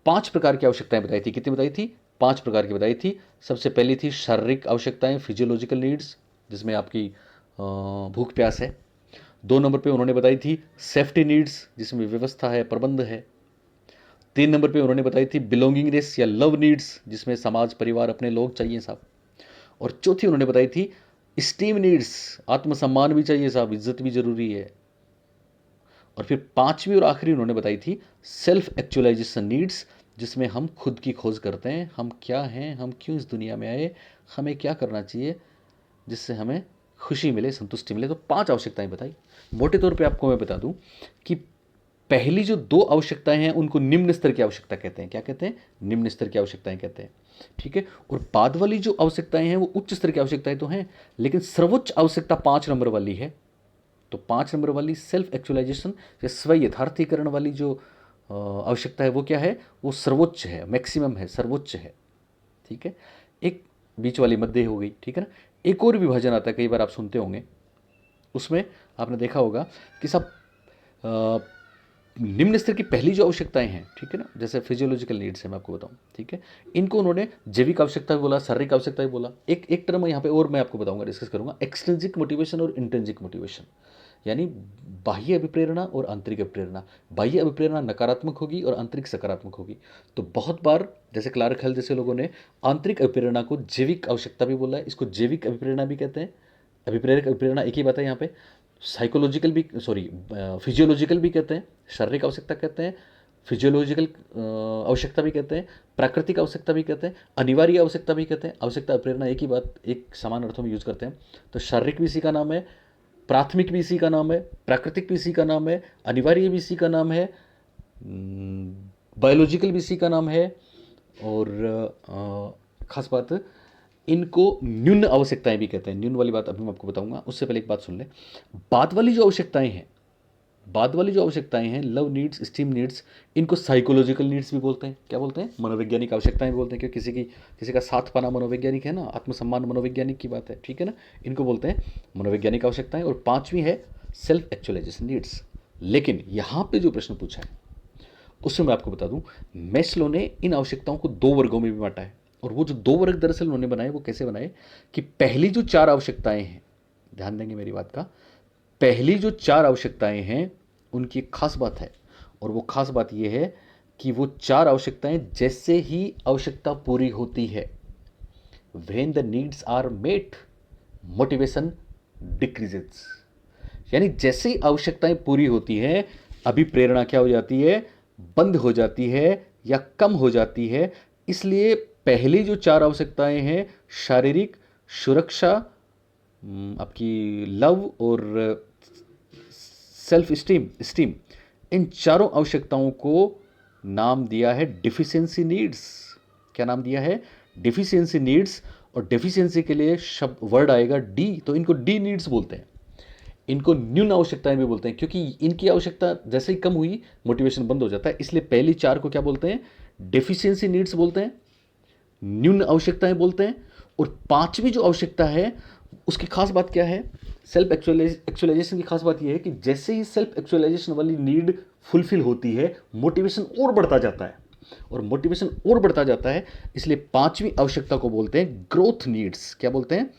5 प्रकार की आवश्यकताएं बताई थी। कितनी बताई थी? 5 प्रकार की बताई थी। सबसे पहली थी शारीरिक आवश्यकताएं, फिजियोलॉजिकल नीड्स, जिसमें आपकी भूख प्यास है। 2 नंबर पे उन्होंने बताई थी सेफ्टी नीड्स, जिसमें व्यवस्था है, प्रबंध है। 3 नंबर पे उन्होंने बताई थी बिलोंगिंगनेस या लव नीड्स, जिसमें समाज, परिवार, अपने लोग चाहिए साहब। और चौथी उन्होंने बताई थी स्टीम नीड्स, आत्मसम्मान भी चाहिए साहब, इज्जत भी जरूरी है। और फिर 5वीं और आखिरी उन्होंने बताई थी सेल्फ एक्चुअलाइजेशन नीड्स, जिसमें हम खुद की खोज करते हैं, हम क्या हैं, हम क्यों इस दुनिया में आए, हमें क्या करना चाहिए जिससे हमें खुशी मिले, संतुष्टि मिले। तो 5 आवश्यकताएं बताई। मोटे तौर पे आपको मैं बता दूं कि पहली जो 2 आवश्यकताएं हैं उनको निम्न स्तर की आवश्यकता कहते हैं। क्या कहते हैं? निम्न स्तर की आवश्यकताएं कहते हैं। ठीक है। और बाद वाली जो आवश्यकताएं हैं वो उच्च स्तर की आवश्यकताएं तो हैं, लेकिन सर्वोच्च आवश्यकता 5 नंबर वाली है। तो 5 नंबर वाली सेल्फ एक्चुअलाइजेशन या स्व यथार्थीकरण वाली जो आवश्यकता है वो क्या है? वो सर्वोच्च है, मैक्सिमम है, सर्वोच्च है। ठीक है। एक बीच वाली मध्य हो गई। ठीक है ना। एक और विभाजन आता है, कई बार आप सुनते होंगे, उसमें आपने देखा होगा कि सब निम्न स्तर की पहली जो आवश्यकताएं हैं, ठीक है ना, जैसे फिजियोलॉजिकल नीड्स है, मैं आपको बताऊं, ठीक है, इनको उन्होंने जैविक आवश्यकता भी बोला, शारीरिक आवश्यकता भी बोला। एक टर्म यहाँ पे और मैं आपको बताऊंगा, डिस्कस करूंगा, एक्सट्रिंसिक मोटिवेशन और इंट्रिंसिक मोटिवेशन, यानी बाह्य अभिप्रेरणा और आंतरिक अभिप्रेरणा। बाह्य अभिप्रेरणा नकारात्मक होगी और आंतरिक सकारात्मक होगी। तो बहुत बार जैसे क्लार्क हेल जैसे लोगों ने आंतरिक अभिप्रेरणा को जैविक आवश्यकता भी बोला है, इसको जैविक अभिप्रेरणा भी कहते हैं। अभिप्रेरक अभिप्रेरणा एक ही बात है यहाँ पे। साइकोलॉजिकल भी, सॉरी, फिजियोलॉजिकल भी कहते हैं, शारीरिक आवश्यकता कहते हैं, फिजियोलॉजिकल आवश्यकता भी कहते हैं, प्राकृतिक आवश्यकता भी कहते हैं, अनिवार्य आवश्यकता भी कहते हैं। आवश्यकता प्रेरणा एक ही बात, एक समान अर्थों में यूज करते हैं। तो शारीरिक भी इसी का नाम है, प्राथमिक भी इसी का नाम है, प्राकृतिक भी इसी का नाम है, अनिवार्य भी इसी का नाम है, बायोलॉजिकल भी इसी का नाम है। और खास बात, इनको न्यून आवश्यकताएं भी कहते हैं। न्यून वाली बात अभी मैं आपको बताऊंगा, उससे पहले एक बात सुन ले। बाद वाली जो आवश्यकताएं हैं, लव नीड्स, स्टीम नीड्स, इनको साइकोलॉजिकल नीड्स भी बोलते हैं। क्या बोलते हैं? मनोवैज्ञानिक आवश्यकताएं भी बोलते हैं, क्योंकि किसी का साथ पाना मनोवैज्ञानिक है ना, आत्मसम्मान मनोवैज्ञानिक की बात है। ठीक है ना। इनको बोलते हैं मनोवैज्ञानिक आवश्यकताएं। और 5वीं है सेल्फ एक्चुअलाइजेशन नीड्स। लेकिन यहां पे जो प्रश्न पूछा है उसमें मैं आपको बता दूं, मेस्लो ने इन आवश्यकताओं को 2 वर्गों में भी बांटा है। और वो जो 2 वर्ग दरअसल उन्होंने बनाए, वो कैसे बनाए कि पहली जो 4 आवश्यकताएं हैं, ध्यान देंगे मेरी बात का, पहली जो 4 आवश्यकताएं हैं उनकी एक खास बात है। और वो खास बात यह है कि वो 4 आवश्यकताएं जैसे ही आवश्यकता पूरी होती है, when the needs are met, motivation decreases. यानी जैसे ही आवश्यकताएं पूरी होती हैं, अभी प्रेरणा क्या हो जाती है? बंद हो जाती है या कम हो जाती है। इसलिए पहली जो 4 आवश्यकताएं हैं, शारीरिक, सुरक्षा, आपकी लव और सेल्फ स्टीम, इन चारों आवश्यकताओं को नाम दिया है डिफिशियंसी नीड्स। क्या नाम दिया है? Deficiency needs. और डिफिशियंसी के लिए शब्द वर्ड आएगा डी, तो इनको डी नीड्स बोलते हैं। इनको न्यून आवश्यकताएं भी बोलते हैं, क्योंकि इनकी आवश्यकता जैसे ही कम हुई मोटिवेशन बंद हो जाता है। इसलिए पहली चार को क्या बोलते हैं? डेफिशिएंसी नीड्स बोलते हैं, न्यून आवश्यकताएं बोलते हैं। और पांचवी जो आवश्यकता है उसकी खास बात क्या है? सेल्फ एक्चुअलाइजेशन की खास बात यह है कि जैसे ही सेल्फ एक्चुअलाइजेशन वाली नीड फुलफिल होती है मोटिवेशन और बढ़ता जाता है, और मोटिवेशन और बढ़ता जाता है। इसलिए पांचवी आवश्यकता को बोलते हैं ग्रोथ नीड्स। क्या बोलते हैं?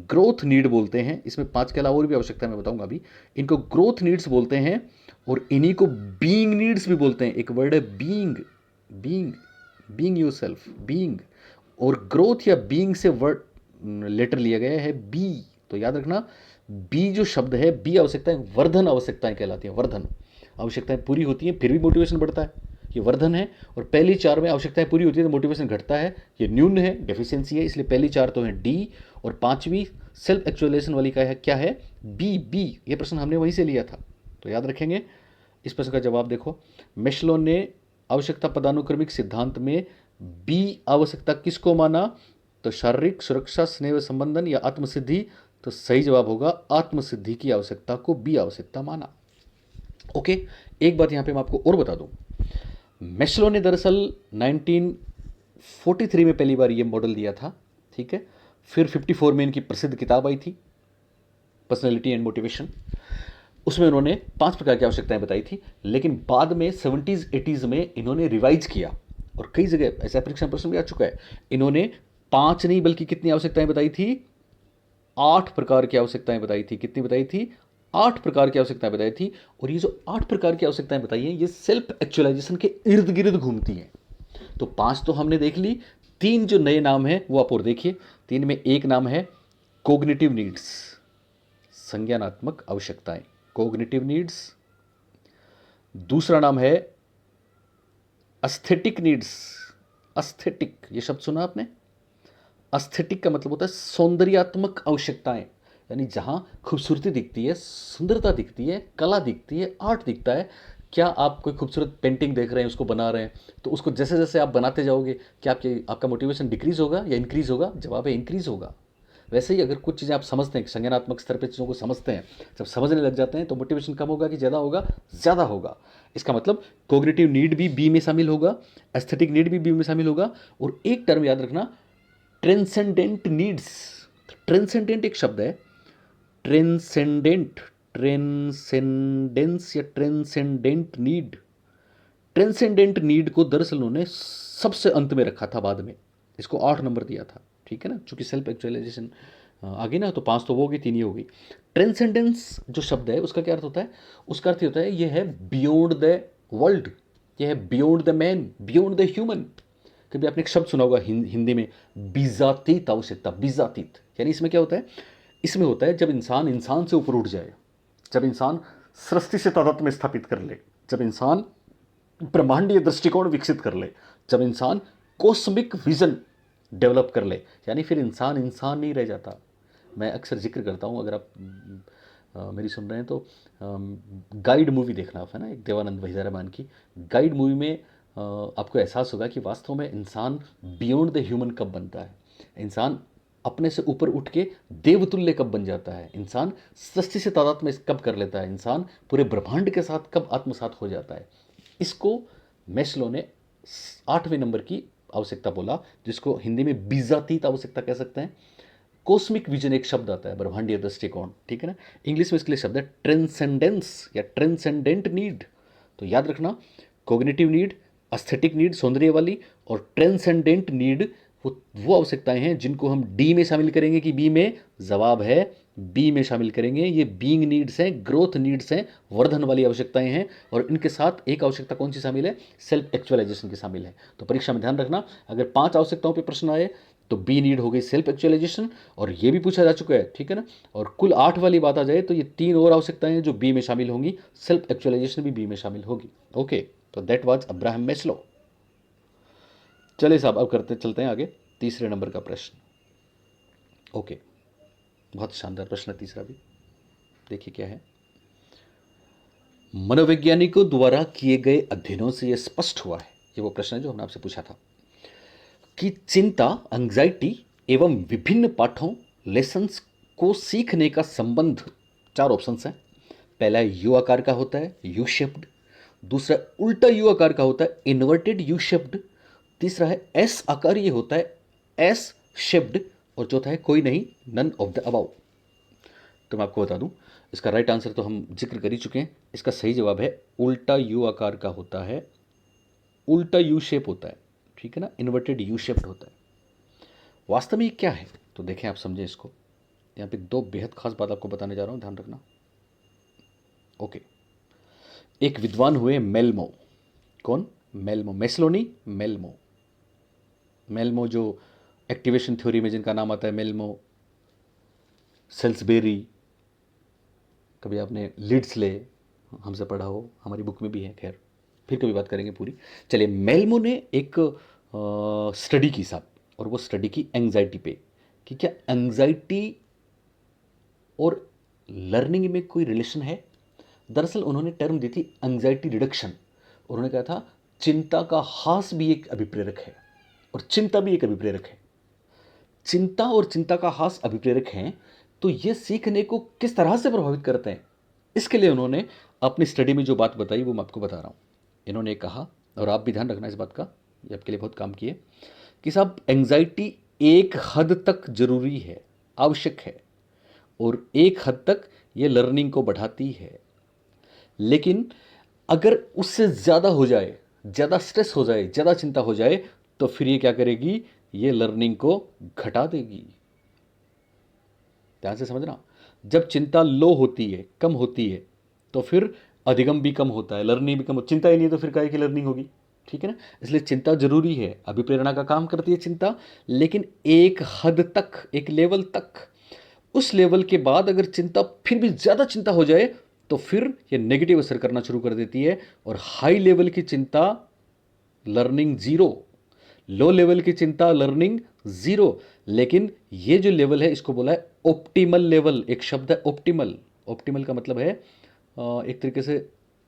ग्रोथ नीड बोलते हैं। इसमें पांच के अलावा और भी आवश्यकता मैं बताऊंगा अभी। इनको ग्रोथ नीड्स बोलते हैं, और इन्हीं को बीइंग नीड्स भी बोलते हैं। एक वर्ड है being, being, being yourself, being. और ग्रोथ या बीइंग से वर्ड लेटर लिया गया है बी। तो याद रखना, बी जो शब्द है, बी आवश्यकताएं वर्धन आवश्यकताएं कहलाती हैं। वर्धन आवश्यकताएं पूरी होती हैं फिर भी मोटिवेशन बढ़ता है, ये वर्धन है। और पहली चार में आवश्यकताएं पूरी होती है तो मोटिवेशन घटता है, ये न्यून है, डेफिशिएंसी है। इसलिए पहली चार तो है डी, और पांचवी सेल्फ एक्चुअलाइजेशन वाली का है क्या है? बी। बी ये प्रश्न हमने वहीं से लिया था, तो याद रखेंगे। इस प्रश्न का जवाब देखो, मेस्लो ने आवश्यकता पदानुक्रमिक सिद्धांत में बी आवश्यकता किसको माना? तो शारीरिक सुरक्षा, स्नेह व संबंधन या आत्मसिद्धि। तो सही जवाब होगा आत्मसिद्धि की आवश्यकता को बी आवश्यकता माना। ओके, एक बात यहां पे मैं आपको और बता दूं, मेस्लो ने दरअसल 1943 में पहली बार ये मॉडल दिया था, ठीक है। फिर 54 में इनकी प्रसिद्ध किताब आई थी पर्सनैलिटी एंड मोटिवेशन। उसमें उन्होंने 5 प्रकार की आवश्यकताएं बताई थी, लेकिन बाद में 70s 80s में इन्होंने रिवाइज किया, और कई जगह ऐसा परीक्षा प्रश्न भी आ चुका है। इन्होंने 5 नहीं बल्कि कितनी आवश्यकताएं बताई थी? 8 प्रकार की आवश्यकताएं बताई थी। कितनी बताई थी? 8 प्रकार की आवश्यकताएं बताई थी। और ये जो 8 प्रकार की आवश्यकताएं बताई हैं ये सेल्फ एक्चुअलाइजेशन के इर्द गिर्द घूमती हैं। तो 5 तो हमने देख ली, 3 जो नए नाम हैं वो आप और देखिए। 3 में एक नाम है कोग्निटिव नीड्स, संज्ञानात्मक आवश्यकताएं, कोग्निटिव नीड्स। दूसरा नाम है एस्थेटिक नीड्स। एस्थेटिक, ये शब्द सुना आपने? एस्थेटिक का मतलब होता है सौंदर्यात्मक आवश्यकताएं, यानी जहां खूबसूरती दिखती है, सुंदरता दिखती है, कला दिखती है, आर्ट दिखता है। क्या आप कोई खूबसूरत पेंटिंग देख रहे हैं, उसको बना रहे हैं, तो उसको जैसे जैसे आप बनाते जाओगे क्या आपका मोटिवेशन डिक्रीज होगा या इंक्रीज होगा? जवाब है इंक्रीज होगा। वैसे ही अगर कुछ चीज़ें आप समझते हैं, संज्ञानात्मक स्तर पर चीज़ों को समझते हैं, जब समझने लग जाते हैं तो मोटिवेशन कम होगा कि ज़्यादा होगा? ज़्यादा होगा। इसका मतलब कोग्निटिव नीड भी बी में शामिल होगा, एस्थेटिक नीड भी बी में शामिल होगा। और एक टर्म याद रखना, ट्रेंसेंडेंट नीड्स। ट्रेंसेंडेंट एक शब्द है, ट्रेंसेंडेंट, ट्रेंसेंडेंस या ट्रेंसेंडेंट नीड। ट्रेंसेंडेंट नीड को दरअसल उन्होंने सबसे अंत में रखा था, बाद में इसको 8 नंबर दिया था, ठीक है ना। चूंकि सेल्फ एक्चुअलाइजेशन आ गई ना, तो 5 तो वो हो गई, 3 ही हो गई। ट्रेंसेंडेंस जो शब्द है उसका क्या अर्थ होता है? उसका अर्थ होता है ये है बियॉन्ड द वर्ल्ड, ये है beyond the man, beyond the human. कभी आपने एक शब्द सुना होगा हिंदी में, बीजातीत आवश्यकता। बीजातीत यानी इसमें क्या होता है? इसमें होता है जब इंसान इंसान से ऊपर उठ जाए, जब इंसान सृष्टि से तादात्म्य स्थापित कर ले, जब इंसान ब्रह्मांडीय दृष्टिकोण विकसित कर ले, जब इंसान कॉस्मिक विजन डेवलप कर ले, यानी फिर इंसान इंसान नहीं रह जाता। मैं अक्सर जिक्र करता हूँ, अगर आप मेरी सुन रहे हैं तो गाइड मूवी देखना आप, है ना, एक देवानंद वहीदा रहमान की गाइड मूवी में आपको एहसास होगा कि वास्तव में इंसान बियॉन्ड द ह्यूमन कब बनता है, इंसान अपने से ऊपर उठ के देवतुल्य कब बन जाता है, इंसान सृष्टि से तादात्म्य कब कर लेता है, इंसान पूरे ब्रह्मांड के साथ कब आत्मसात हो जाता है। इसको मेस्लो ने 8वें नंबर की आवश्यकता बोला, जिसको हिंदी में बीजातीत आवश्यकता कह सकते हैं। कॉस्मिक विजन एक शब्द आता है, ब्रह्मांडीय दृष्टिकोण, ठीक है ना। इंग्लिश में इसके लिए शब्द है ट्रेंसेंडेंस या ट्रेंसेंडेंट नीड। तो याद रखना, कोग्निटिव नीड, एस्थेटिक नीड सौंदर्य वाली, और ट्रेंसेंडेंट नीड वो आवश्यकताएं हैं जिनको हम डी में शामिल करेंगे कि बी में? जवाब है बी में शामिल करेंगे। ये बीइंग नीड्स हैं, ग्रोथ नीड्स हैं, वर्धन वाली आवश्यकताएं हैं। और इनके साथ एक आवश्यकता कौन सी शामिल है? सेल्फ एक्चुअलाइजेशन की शामिल है। तो परीक्षा में ध्यान रखना, अगर 5 आवश्यकताओं पे प्रश्न आए तो बी नीड हो गई सेल्फ एक्चुअलाइजेशन, और ये भी पूछा जा चुका है, ठीक है ना। और कुल 8 वाली बात आ जाए तो ये 3 और आवश्यकताएं हैं जो बी में शामिल होंगी, सेल्फ एक्चुअलाइजेशन भी बी में शामिल होगी। ओके, तो दैट वाज अब्राहम मेस्लो। चलिए साहब, अब चलते हैं आगे, तीसरे नंबर का प्रश्न। ओके, बहुत शानदार प्रश्न है तीसरा भी, देखिए क्या है। मनोवैज्ञानिकों द्वारा किए गए अध्ययनों से यह स्पष्ट हुआ है, ये वो प्रश्न है जो हमने आपसे पूछा था, कि चिंता, एंग्जाइटी एवं विभिन्न पाठों, लेसन्स को सीखने का संबंध 4 ऑप्शंस हैं। पहला यू आकार का होता है, यू शेप्ड। दूसरा उल्टा यू आकार का होता है, इन्वर्टेड यू शेप्ड। तीसरा है एस आकार, ये होता है एस शेप्ड। और चौथा है कोई नहीं, नन ऑफ द अबाउ। तो मैं आपको बता दूं, इसका राइट आंसर तो हम जिक्र कर ही चुके हैं। इसका सही जवाब है उल्टा यू आकार का होता है, उल्टा यू शेप होता है, ठीक है ना, इन्वर्टेड यू शेप्ड होता है। वास्तव में ये क्या है, तो देखें, आप समझें इसको। यहाँ पे 2 बेहद खास बात आपको बताने जा रहा हूँ, ध्यान रखना। ओके, एक विद्वान हुए मेल्मो। कौन? मेल्मो, मेस्लोनी, मेल्मो। मेल्मो जो एक्टिवेशन थ्योरी में जिनका नाम आता है, मेल्मो, सेल्सबेरी, कभी आपने लिड्सले हमसे पढ़ा हो, हमारी बुक में भी है, खैर फिर कभी बात करेंगे पूरी। चलिए, मेल्मो ने एक स्टडी की साहब, और वो स्टडी की एंग्जाइटी पे, कि क्या एंग्जाइटी और लर्निंग में कोई रिलेशन है। दरअसल उन्होंने टर्म दी थी एंग्जाइटी रिडक्शन। उन्होंने कहा था चिंता का ह्रास भी एक अभिप्रेरक है और चिंता भी एक अभिप्रेरक है। चिंता और चिंता का ह्रास अभिप्रेरक हैं, तो ये सीखने को किस तरह से प्रभावित करते हैं, इसके लिए उन्होंने अपनी स्टडी में जो बात बताई वो मैं आपको बता रहा हूँ। इन्होंने कहा, और आप भी ध्यान रखना इस बात का, ये आपके लिए बहुत काम की है, कि साहब एंग्जाइटी एक हद तक जरूरी है, आवश्यक है, और एक हद तक ये लर्निंग को बढ़ाती है। लेकिन अगर उससे ज़्यादा हो जाए, ज़्यादा स्ट्रेस हो जाए, ज़्यादा चिंता हो जाए, तो फिर ये क्या करेगी, ये लर्निंग को घटा देगी। ध्यान से समझना, जब चिंता लो होती है, कम होती है, तो फिर अधिगम भी कम होता है, लर्निंग भी कम होती। चिंता ही नहीं तो फिर काहे की लर्निंग होगी, ठीक है ना। इसलिए चिंता जरूरी है, अभिप्रेरणा का काम करती है चिंता, लेकिन एक हद तक, एक लेवल तक। उस लेवल के बाद अगर चिंता फिर भी ज़्यादा चिंता हो जाए, तो फिर ये नेगेटिव असर करना शुरू कर देती है। और हाई लेवल की चिंता लर्निंग ज़ीरो, लो लेवल की चिंता लर्निंग ज़ीरो। लेकिन ये जो लेवल है, इसको बोला है ऑप्टिमल लेवल। एक शब्द है ऑप्टिमल। ऑप्टिमल का मतलब है एक तरीके से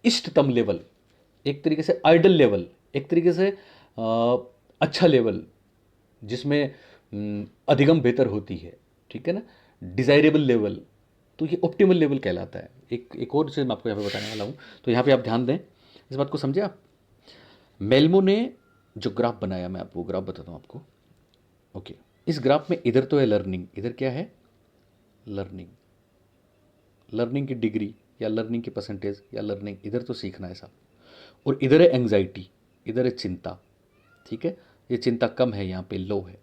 इष्टतम लेवल, एक तरीके से आइडल लेवल, एक तरीके से अच्छा लेवल, जिसमें अधिगम बेहतर होती है, ठीक है ना, डिज़ायरेबल लेवल। तो ये ऑप्टिमल लेवल कहलाता है। एक और चीज़ मैं आपको यहाँ पे बताने वाला हूँ, तो यहाँ पे आप ध्यान दें, इस बात को समझे आप। मेल्मो ने जो ग्राफ बनाया, मैं आपको ग्राफ बताता हूँ आपको। ओके, इस ग्राफ में इधर तो है लर्निंग, इधर क्या है, लर्निंग, लर्निंग की डिग्री या लर्निंग की परसेंटेज या लर्निंग, इधर तो सीखना है साहब। और इधर है एंग्जाइटी, इधर है चिंता, ठीक है। ये चिंता कम है, यहाँ पे लो है,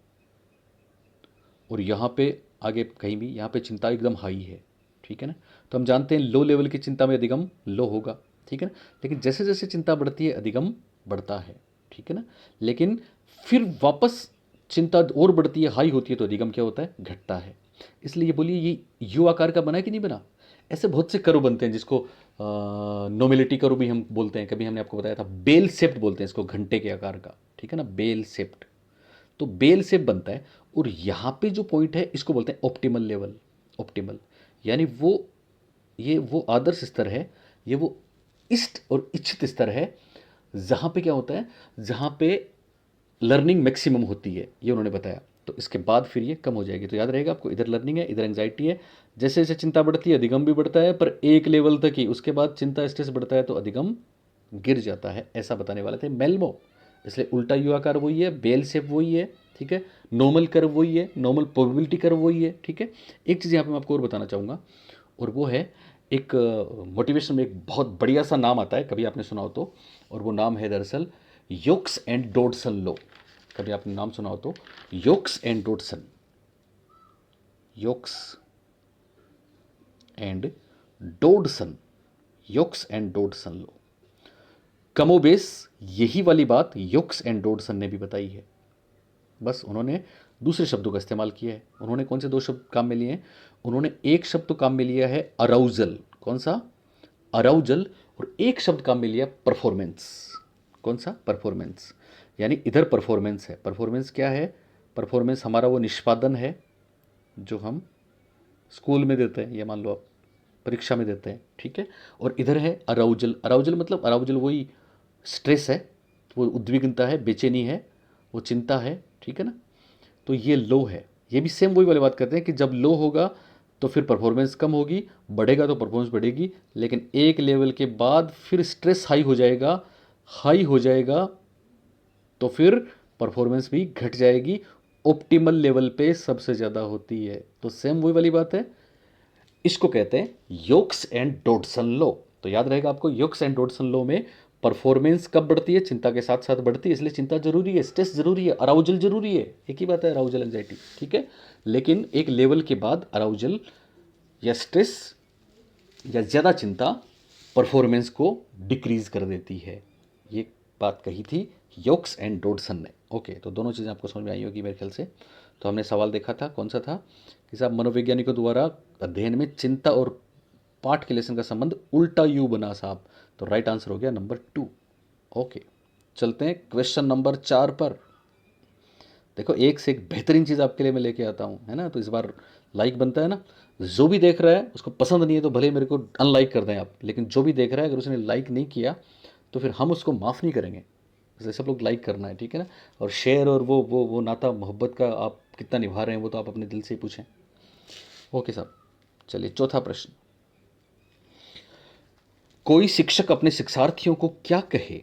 और यहाँ पे आगे कहीं भी, यहाँ पे चिंता एकदम हाई है, ठीक है ना। तो हम जानते हैं लो लेवल की चिंता में अधिगम लो होगा, ठीक है ना। लेकिन जैसे जैसे चिंता बढ़ती है, अधिगम बढ़ता है, ठीक है ना। लेकिन फिर वापस चिंता और बढ़ती है, हाई होती है, तो अधिगम क्या होता है, घटता है। इसलिए ये बोलिए, ये यू आकार का बना है कि नहीं बना। ऐसे बहुत से कर्व बनते हैं, जिसको नोमिलिटी कर्व भी हम बोलते हैं। कभी हमने आपको बताया था, बेल शेप्ड बोलते हैं इसको, घंटे के आकार का, ठीक है ना, बेल शेप्ड। तो बेल शेप बनता है। और यहाँ पे जो पॉइंट है, इसको बोलते हैं ऑप्टिमल लेवल। ऑप्टिमल यानी ये वो आदर्श स्तर है, ये वो इष्ट और इच्छित स्तर है, जहाँ पे क्या होता है, जहाँ पे लर्निंग मैक्सिमम होती है, ये उन्होंने बताया। तो इसके बाद फिर ये कम हो जाएगी। तो याद रहेगा आपको, इधर लर्निंग है, इधर एंग्जाइटी है। जैसे जैसे चिंता बढ़ती है, अधिगम भी बढ़ता है, पर एक लेवल तक ही। उसके बाद चिंता स्ट्रेस बढ़ता है, तो अधिगम गिर जाता है। ऐसा बताने वाले थे मेल्मो। इसलिए उल्टा यू आकार वही है, बेल शेप वही है, ठीक है, नॉर्मल कर्व वही है, नॉर्मल प्रोबेबिलिटी कर्व वही है, ठीक है। एक चीज़ यहाँ पे मैं आपको और बताना चाहूँगा, और वो है, एक मोटिवेशन में एक बहुत बढ़िया सा नाम आता है, कभी आपने सुना हो तो, और वो नाम है दरअसल योक्स एंड डॉडसन लॉ। कभी आपने नाम सुना हो तो, Yerkes and Dodson, Yerkes and Dodson, Yerkes and Dodson law. कमोबेश यही वाली बात योक्स एंड डॉडसन ने भी बताई है, बस उन्होंने दूसरे शब्दों का इस्तेमाल किया है। उन्होंने कौन से 2 शब्द काम में लिए हैं, उन्होंने एक शब्द तो काम में लिया है अराउजल, कौन सा, अराउजल, और एक शब्द काम में लिया परफॉर्मेंस, कौन सा, परफॉर्मेंस। यानी इधर परफॉर्मेंस है। परफॉर्मेंस क्या है, परफॉर्मेंस हमारा वो निष्पादन है जो हम स्कूल में देते हैं, ये मान लो आप परीक्षा में देते हैं, ठीक है। और इधर है अराउजल। अराउजल मतलब, अराउजल वही स्ट्रेस है, वो उद्विग्नता है, बेचैनी है, वो चिंता है, ठीक है ना। तो ये लो है। ये भी सेम वही वाली बात करते हैं कि जब लो होगा तो फिर परफॉर्मेंस कम होगी, बढ़ेगा तो परफॉर्मेंस बढ़ेगी, लेकिन एक लेवल के बाद फिर स्ट्रेस हाई हो जाएगा, हाई हो जाएगा तो फिर परफॉर्मेंस भी घट जाएगी। ऑप्टिमल लेवल पे सबसे ज़्यादा होती है। तो सेम वही वाली बात है, इसको कहते हैं योक्स एंड डॉडसन लॉ। तो याद रहेगा आपको, योक्स एंड डॉडसन लॉ में परफॉर्मेंस कब बढ़ती है, चिंता के साथ साथ बढ़ती है, इसलिए चिंता जरूरी है, स्ट्रेस जरूरी है, अराउजल जरूरी है, एक ही बात है अराउजल एंजाइटी, ठीक है। लेकिन एक लेवल के बाद अराउजल या स्ट्रेस या ज़्यादा चिंता परफॉर्मेंस को डिक्रीज कर देती है। ये बात कही थी योक्स एंड डॉडसन ने। ओके, तो दोनों चीज़ें आपको समझ में आई होगी मेरे ख्याल से। तो हमने सवाल देखा था, कौन सा था कि साहब मनोवैज्ञानिकों द्वारा अध्ययन में चिंता और पाठ के लेसन का संबंध उल्टा यू बना साहब। तो राइट आंसर हो गया नंबर 2। ओके, चलते हैं क्वेश्चन नंबर 4 पर। देखो, एक से एक बेहतरीन चीज़ आपके लिए मैं लेके आता हूँ, है ना। तो इस बार लाइक बनता है ना, जो भी देख रहा है उसको पसंद नहीं है तो भले मेरे को अनलाइक कर दें आप, लेकिन जो भी देख रहा है अगर उसने लाइक नहीं किया तो फिर हम उसको माफ़ नहीं करेंगे। इसलिए सब लोग लाइक करना है, ठीक है ना। और शेयर और वो नाता मोहब्बत का आप कितना निभा रहे हैं वो तो आप अपने दिल से ही पूछें। ओके साहब, चलिए चौथा प्रश्न। कोई शिक्षक अपने शिक्षार्थियों को क्या कहे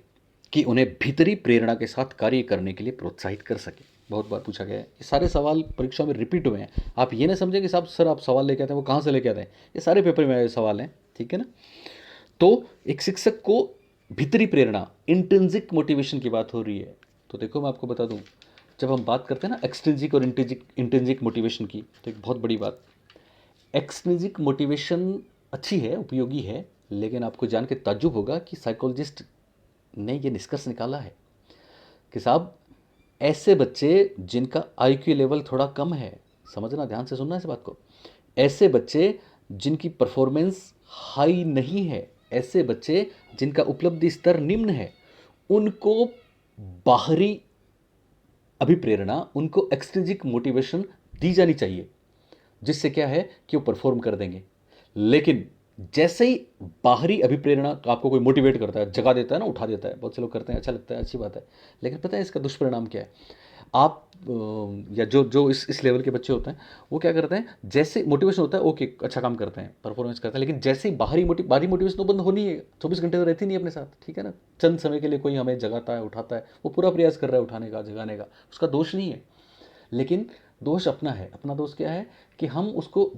कि उन्हें भीतरी प्रेरणा के साथ कार्य करने के लिए प्रोत्साहित कर सके। बहुत बार पूछा गया है, ये सारे सवाल परीक्षा में रिपीट हुए हैं। आप ये ना समझे कि साहब सर आप सवाल लेके आते हैं वो कहाँ से लेके आते हैं, ये सारे पेपर में आए सवाल हैं, ठीक है ना। तो एक शिक्षक को भीतरी प्रेरणा, इंट्रिंसिक मोटिवेशन की बात हो रही है। तो देखो मैं आपको बता दूं, जब हम बात करते हैं ना एक्सट्रिंसिक और इंट्रिंसिक मोटिवेशन की, तो एक बहुत बड़ी बात, एक्सट्रिंसिक मोटिवेशन अच्छी है, उपयोगी है, लेकिन आपको जान के ताज्जुब होगा कि साइकोलॉजिस्ट ने ये निष्कर्ष निकाला है कि साहब ऐसे बच्चे जिनका आईक्यू लेवल थोड़ा कम है, समझना, ध्यान से सुनना इस बात को, ऐसे बच्चे जिनकी परफॉर्मेंस हाई नहीं है, ऐसे बच्चे जिनका उपलब्धि स्तर निम्न है, उनको बाहरी अभिप्रेरणा, उनको एक्सट्रिंसिक मोटिवेशन दी जानी चाहिए, जिससे क्या है कि वो परफॉर्म कर देंगे। लेकिन जैसे ही बाहरी अभिप्रेरणा आपको कोई मोटिवेट करता है, जगा देता है ना, उठा देता है, बहुत से लोग करते हैं, अच्छा लगता है, अच्छी बात है, लेकिन पता है इसका दुष्परिणाम क्या है। आप या जो जो इस लेवल के बच्चे होते हैं वो क्या करते हैं, जैसे मोटिवेशन होता है ओके अच्छा काम करते हैं, परफॉर्मेंस करते हैं, लेकिन जैसे ही बाहरी मोटिवेशन तो बंद होनी है, 24 घंटे तो रहती नहीं अपने साथ, ठीक है ना। चंद समय के लिए कोई हमें जगाता है, उठाता है, वो पूरा प्रयास कर रहा है उठाने का, जगाने का, उसका दोष नहीं है। लेकिन दोष अपना है। अपना दोष क्या है कि हम उसको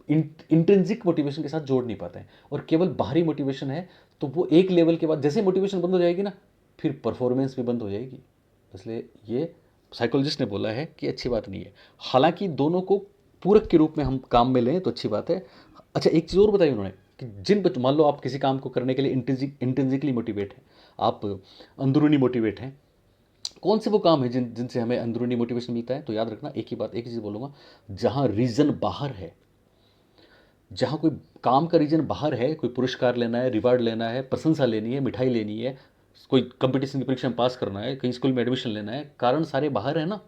इंट्रिंसिक मोटिवेशन के साथ जोड़ नहीं पाते हैं, और केवल बाहरी मोटिवेशन है, तो वो एक लेवल के बाद जैसे मोटिवेशन बंद हो जाएगी ना, फिर परफॉर्मेंस भी बंद हो जाएगी। इसलिए ये साइकोलॉजिस्ट ने बोला है कि अच्छी बात नहीं है। हालांकि दोनों को पूरक के रूप में हम काम में लें तो अच्छी बात है। अच्छा, एक चीज़ और बताई उन्होंने कि मान लो आप किसी काम को करने के लिए इंट्रिंसिकली मोटिवेट हैं, आप अंदरूनी मोटिवेट हैं, कौन से वो काम है जिनसे हमें अंदरूनी मोटिवेशन मिलता है। तो याद रखना, एक ही बात, एक ही चीज़ बोलूँगा, जहाँ रीज़न बाहर है, जहाँ कोई काम का रीजन बाहर है, कोई पुरस्कार लेना है, रिवार्ड लेना है, प्रशंसा लेनी है, मिठाई लेनी है, कोई कंपटीशन की परीक्षा में पास करना है, कहीं स्कूल में एडमिशन लेना है, कारण सारे बाहर है ना।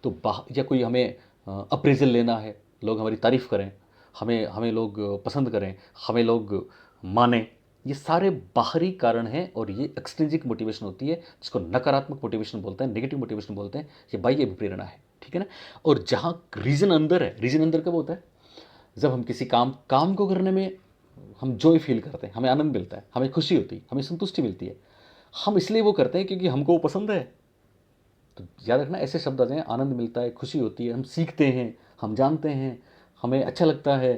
तो बाहर, या कोई हमें अप्रेजल लेना है, लोग हमारी तारीफ़ करें, हमें हमें लोग पसंद करें, हमें लोग माने, ये सारे बाहरी कारण हैं, और ये एक्सट्रिंसिक मोटिवेशन होती है, जिसको नकारात्मक मोटिवेशन बोलते हैं, नेगेटिव मोटिवेशन बोलते हैं। ये बाह्य प्रेरणा है, ठीक है ना। और जहाँ रीजन अंदर है, रीजन अंदर कब होता है, जब हम किसी काम को करने में हम जॉय फील करते हैं, हमें आनंद मिलता है, हमें खुशी होती है, हमें संतुष्टि मिलती है, हम इसलिए वो करते हैं क्योंकि हमको वो पसंद है। तो याद रखना, ऐसे शब्द आते हैं, आनंद मिलता है, खुशी होती है, हम सीखते हैं, हम जानते हैं, हमें अच्छा लगता है,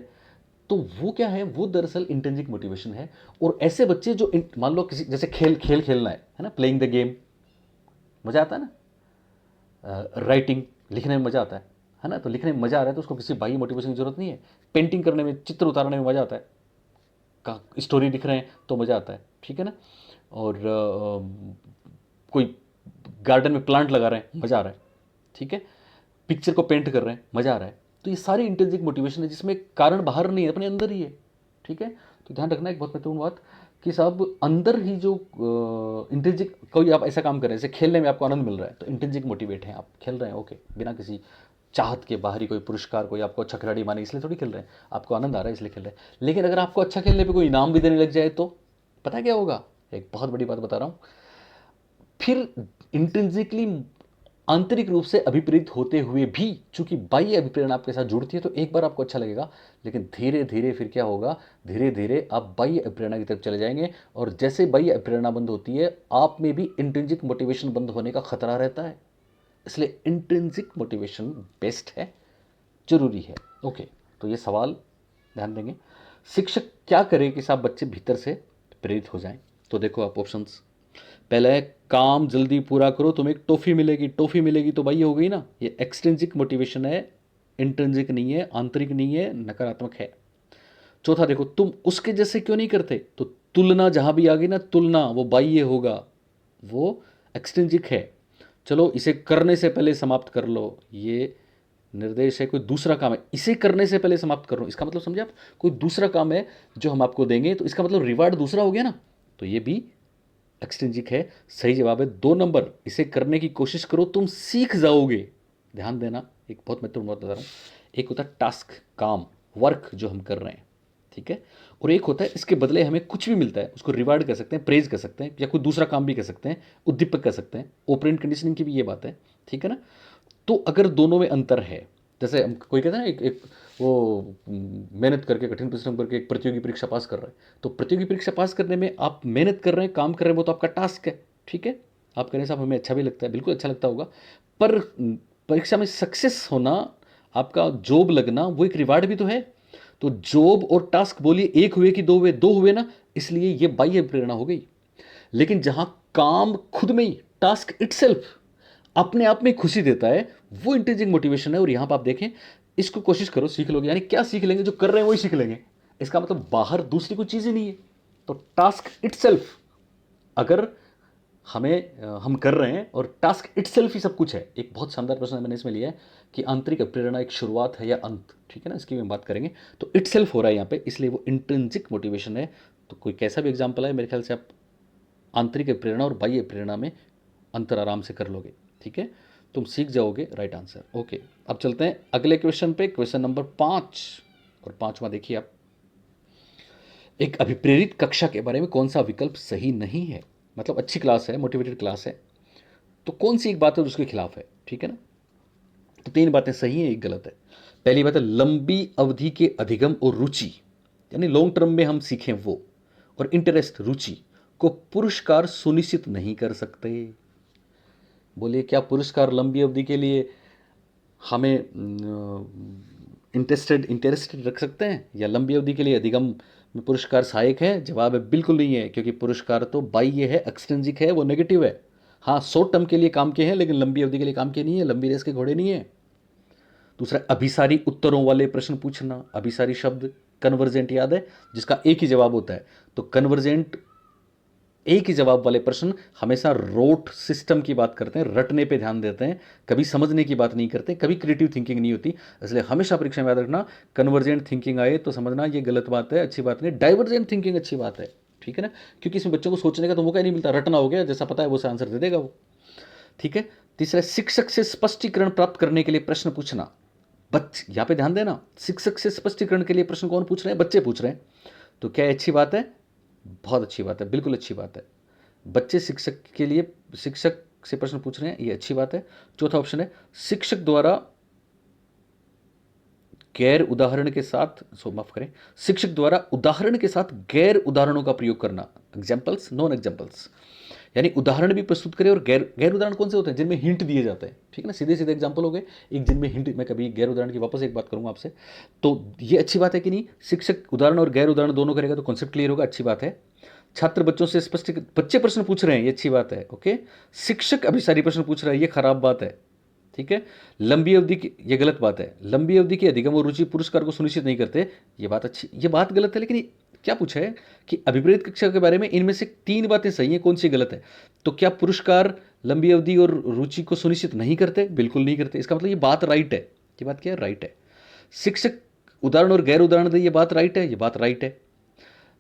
तो वो क्या है, वो दरअसल इंट्रिंसिक मोटिवेशन है। और ऐसे बच्चे जो मान लो किसी, जैसे खेल खेल खेलना है ना, प्लेइंग द गेम, मज़ा आता है ना, राइटिंग, लिखने में मज़ा आता है ना, तो लिखने में मज़ा आ रहा है तो उसको किसी बाह्य मोटिवेशन की जरूरत नहीं है। पेंटिंग करने में, चित्र उतारने में मज़ा आता है, का स्टोरी लिख रहे हैं तो मज़ा आता है, ठीक है ना। और कोई गार्डन में प्लांट लगा रहे हैं, मज़ा आ रहा है, ठीक है। पिक्चर को पेंट कर रहे हैं, मज़ा आ रहा है। तो ये सारी इंट्रिंसिक मोटिवेशन है, जिसमें कारण बाहर नहीं है, अपने अंदर ही है, ठीक है। तो ध्यान रखना एक बहुत महत्वपूर्ण बात कि साहब अंदर ही जो इंट्रिंसिक, कोई आप ऐसा काम कर रहे हैं जैसे खेलने में आपको आनंद मिल रहा है, तो इंट्रिंसिक मोटिवेट है, आप खेल रहे हैं ओके, बिना किसी चाहत के, बाहरी कोई पुरस्कार, कोई आपको अच्छा खिलाड़ी माने इसलिए थोड़ी खेल रहे हैं, आपको आनंद आ रहा है इसलिए खेल रहे हैं। लेकिन अगर आपको अच्छा खेलने पे कोई इनाम भी देने लग जाए तो पता है क्या होगा, एक बहुत बड़ी बात बता रहा हूँ, फिर इंट्रिंसिकली आंतरिक रूप से अभिप्रेरित होते हुए भी चूंकि बाह्य अभिप्रेरणा आपके साथ जुड़ती है तो एक बार आपको अच्छा लगेगा, लेकिन धीरे धीरे फिर क्या होगा, धीरे धीरे आप बाह्य अभिप्रेरणा की तरफ चले जाएंगे, और जैसे बाह्य अभिप्रेरणा बंद होती है आप में भी इंट्रिंसिक मोटिवेशन बंद होने का खतरा रहता है। इसलिए इंट्रिंसिक मोटिवेशन बेस्ट है, जरूरी है। ओके, तो ये सवाल ध्यान देंगे। शिक्षक क्या करे कि साहब बच्चे भीतर से प्रेरित हो जाएं? तो देखो आप ऑप्शंस, पहला है काम जल्दी पूरा करो तुम्हें एक टॉफी मिलेगी। टॉफी मिलेगी तो भाई हो गई ना, ये एक्सट्रिंसिक मोटिवेशन है, इंट्रिंसिक नहीं है, आंतरिक नहीं है, नकारात्मक है। चौथा देखो, तुम उसके जैसे क्यों नहीं करते, तो तुलना जहां भी आ गई ना, तुलना वो बाह्य होगा, वो एक्सट्रिंसिक है। चलो इसे करने से पहले समाप्त कर लो, ये निर्देश है, कोई दूसरा काम है, इसे करने से पहले समाप्त कर लो, इसका मतलब समझे आप, कोई दूसरा काम है जो हम आपको देंगे तो इसका मतलब रिवार्ड दूसरा हो गया ना, तो ये भी एक्सट्रिंसिक है। सही जवाब है 2 नंबर, इसे करने की कोशिश करो तुम सीख जाओगे। ध्यान देना, एक बहुत महत्वपूर्ण बात बता रहा हूँ, एक होता है टास्क, काम, वर्क जो हम कर रहे हैं, ठीक है, और एक होता है इसके बदले हमें कुछ भी मिलता है, उसको रिवार्ड कर सकते हैं, प्रेज कर सकते हैं, या कोई दूसरा काम भी कर सकते हैं, उद्दीपक कर सकते हैं, ओपरेंट कंडीशनिंग की भी ये बात है, ठीक है ना। तो अगर दोनों में अंतर है, जैसे हम कोई कहते हैं ना एक वो मेहनत करके कठिन परिश्रम करके एक प्रतियोगी परीक्षा पास कर रहा है, तो प्रतियोगी परीक्षा पास करने में आप मेहनत कर रहे हैं, काम कर रहे हैं, वो तो आपका टास्क है, ठीक है। आप कह रहे हैं साहब हमें अच्छा भी लगता है, बिल्कुल अच्छा लगता होगा, पर परीक्षा में सक्सेस होना, आपका जॉब लगना, वो एक रिवार्ड भी तो है। तो जॉब और टास्क बोलिए एक हुए कि दो हुए, दो हुए ना, इसलिए ये बाह्य प्रेरणा हो गई। लेकिन जहां काम खुद में ही, टास्क इटसेल्फ अपने आप में खुशी देता है, वो इंट्रिंसिक मोटिवेशन है। और यहां पर आप देखें, इसको कोशिश करो सीख लोगे, यानी क्या सीख लेंगे, जो कर रहे हैं वही सीख लेंगे, इसका मतलब बाहर दूसरी कोई चीज ही नहीं है। तो टास्क इटसेल्फ, अगर हम कर रहे हैं और टास्क इटसेल्फ ही सब कुछ है। एक बहुत शानदार प्रश्न मैंने इसमें लिया है कि आंतरिक प्रेरणा एक शुरुआत है या अंत, ठीक है ना, इसकी भी हम बात करेंगे। तो इटसेल्फ हो रहा है यहाँ पे, इसलिए वो इंट्रिंसिक मोटिवेशन है। तो कोई कैसा भी एग्जाम्पल है, मेरे ख्याल से आप आंतरिक प्रेरणा और बाह्य प्रेरणा में अंतर आराम से कर लोगे, ठीक है, तुम सीख जाओगे। Right answer. ओके, अब चलते हैं अगले क्वेश्चन पे, क्वेश्चन नंबर 5। और 5वां देखिए आप, एक अभिप्रेरित कक्षा के बारे में कौन सा विकल्प सही नहीं है, मतलब अच्छी क्लास है, मोटिवेटेड क्लास है, तो कौन सी एक बात है उसके खिलाफ है, ठीक है ना। तो 3 बातें सही हैं, एक गलत है। पहली बात है लंबी अवधि के अधिगम और रुचि, यानी लॉन्ग टर्म में हम सीखें वो, और इंटरेस्ट, रुचि को पुरस्कार सुनिश्चित नहीं कर सकते। बोलिए क्या पुरस्कार लंबी अवधि के लिए हमें इंटरेस्टेड रख सकते हैं, या लंबी अवधि के लिए अधिगम में पुरस्कार सहायक है? जवाब है बिल्कुल नहीं है, क्योंकि पुरस्कार तो बाह्य है, एक्सट्रिंसिक है, वो नेगेटिव है। हाँ, शॉर्ट टर्म के लिए काम के हैं, लेकिन लंबी अवधि के लिए काम के नहीं है, लंबी रेस के घोड़े नहीं है। दूसरा, अभिसारी उत्तरों वाले प्रश्न पूछना। अभिसारी शब्द कन्वर्जेंट याद है, जिसका एक ही जवाब होता है। तो कन्वर्जेंट एक ही जवाब वाले प्रश्न हमेशा रोट सिस्टम की बात करते हैं, रटने पे ध्यान देते हैं, कभी समझने की बात नहीं करते, कभी क्रिएटिव थिंकिंग नहीं होती। इसलिए हमेशा परीक्षा में याद रखना, कन्वर्जेंट थिंकिंग आए तो समझना ये गलत बात है, अच्छी बात नहीं। डाइवर्जेंट थिंकिंग अच्छी बात है, ठीक है ना, क्योंकि इसमें बच्चों को सोचने का तो मौका ही नहीं मिलता, रटना हो गया, जैसा पता है वो से आंसर दे देगा वो, ठीक है। तीसरा, शिक्षक से स्पष्टीकरण प्राप्त करने के लिए प्रश्न पूछना। बच्चे यहाँ पे ध्यान देना, शिक्षक से स्पष्टीकरण के लिए प्रश्न कौन पूछ रहे हैं? बच्चे पूछ रहे हैं। तो क्या अच्छी बात है? बहुत अच्छी बात है, बिल्कुल अच्छी बात है। बच्चे शिक्षक के लिए, शिक्षक से प्रश्न पूछ रहे हैं, ये अच्छी बात है। चौथा ऑप्शन है शिक्षक द्वारा गैर उदाहरण के साथ, माफ करें, शिक्षक द्वारा उदाहरण के साथ गैर उदाहरणों का प्रयोग करना। एग्जाम्पल्स, नॉन एग्जाम्पल्स, यानी उदाहरण भी प्रस्तुत करें, और गैर गैर उदाहरण कौन से होते हैं? जिनमें हिंट दिए जाते हैं, ठीक है ना, सीधे सीधे एग्जाम्पल हो गए, एक जिनमें हिंट। मैं कभी गैर उदाहरण की वापस एक बात करूंगा आपसे। तो ये अच्छी बात है कि नहीं? शिक्षक उदाहरण और गैर उदाहरण दोनों करेगा तो कॉन्सेप्ट क्लियर होगा, अच्छी बात है। छात्र बच्चों से स्पष्ट, बच्चे प्रश्न पूछ रहे हैं, ये अच्छी बात है, ओके। शिक्षक अभिसारी प्रश्न पूछ रहा है, ये खराब बात है, ठीक है। लंबी अवधि की, ये गलत बात है, लंबी अवधि की अधिगम और रुचि पुरस्कार को सुनिश्चित नहीं करते, ये बात अच्छी, ये बात गलत है। लेकिन क्या पूछा है कि अभिप्रेत कक्षा के बारे में इनमें से 3 बातें सही हैं, कौन सी गलत है? तो क्या पुरस्कार लंबी अवधि और रुचि को सुनिश्चित नहीं करते? बिल्कुल नहीं करते, इसका मतलब ये बात राइट है। ये बात क्या है? राइट है। शिक्षक उदाहरण और गैर उदाहरण दे, ये बात राइट है, ये बात राइट है।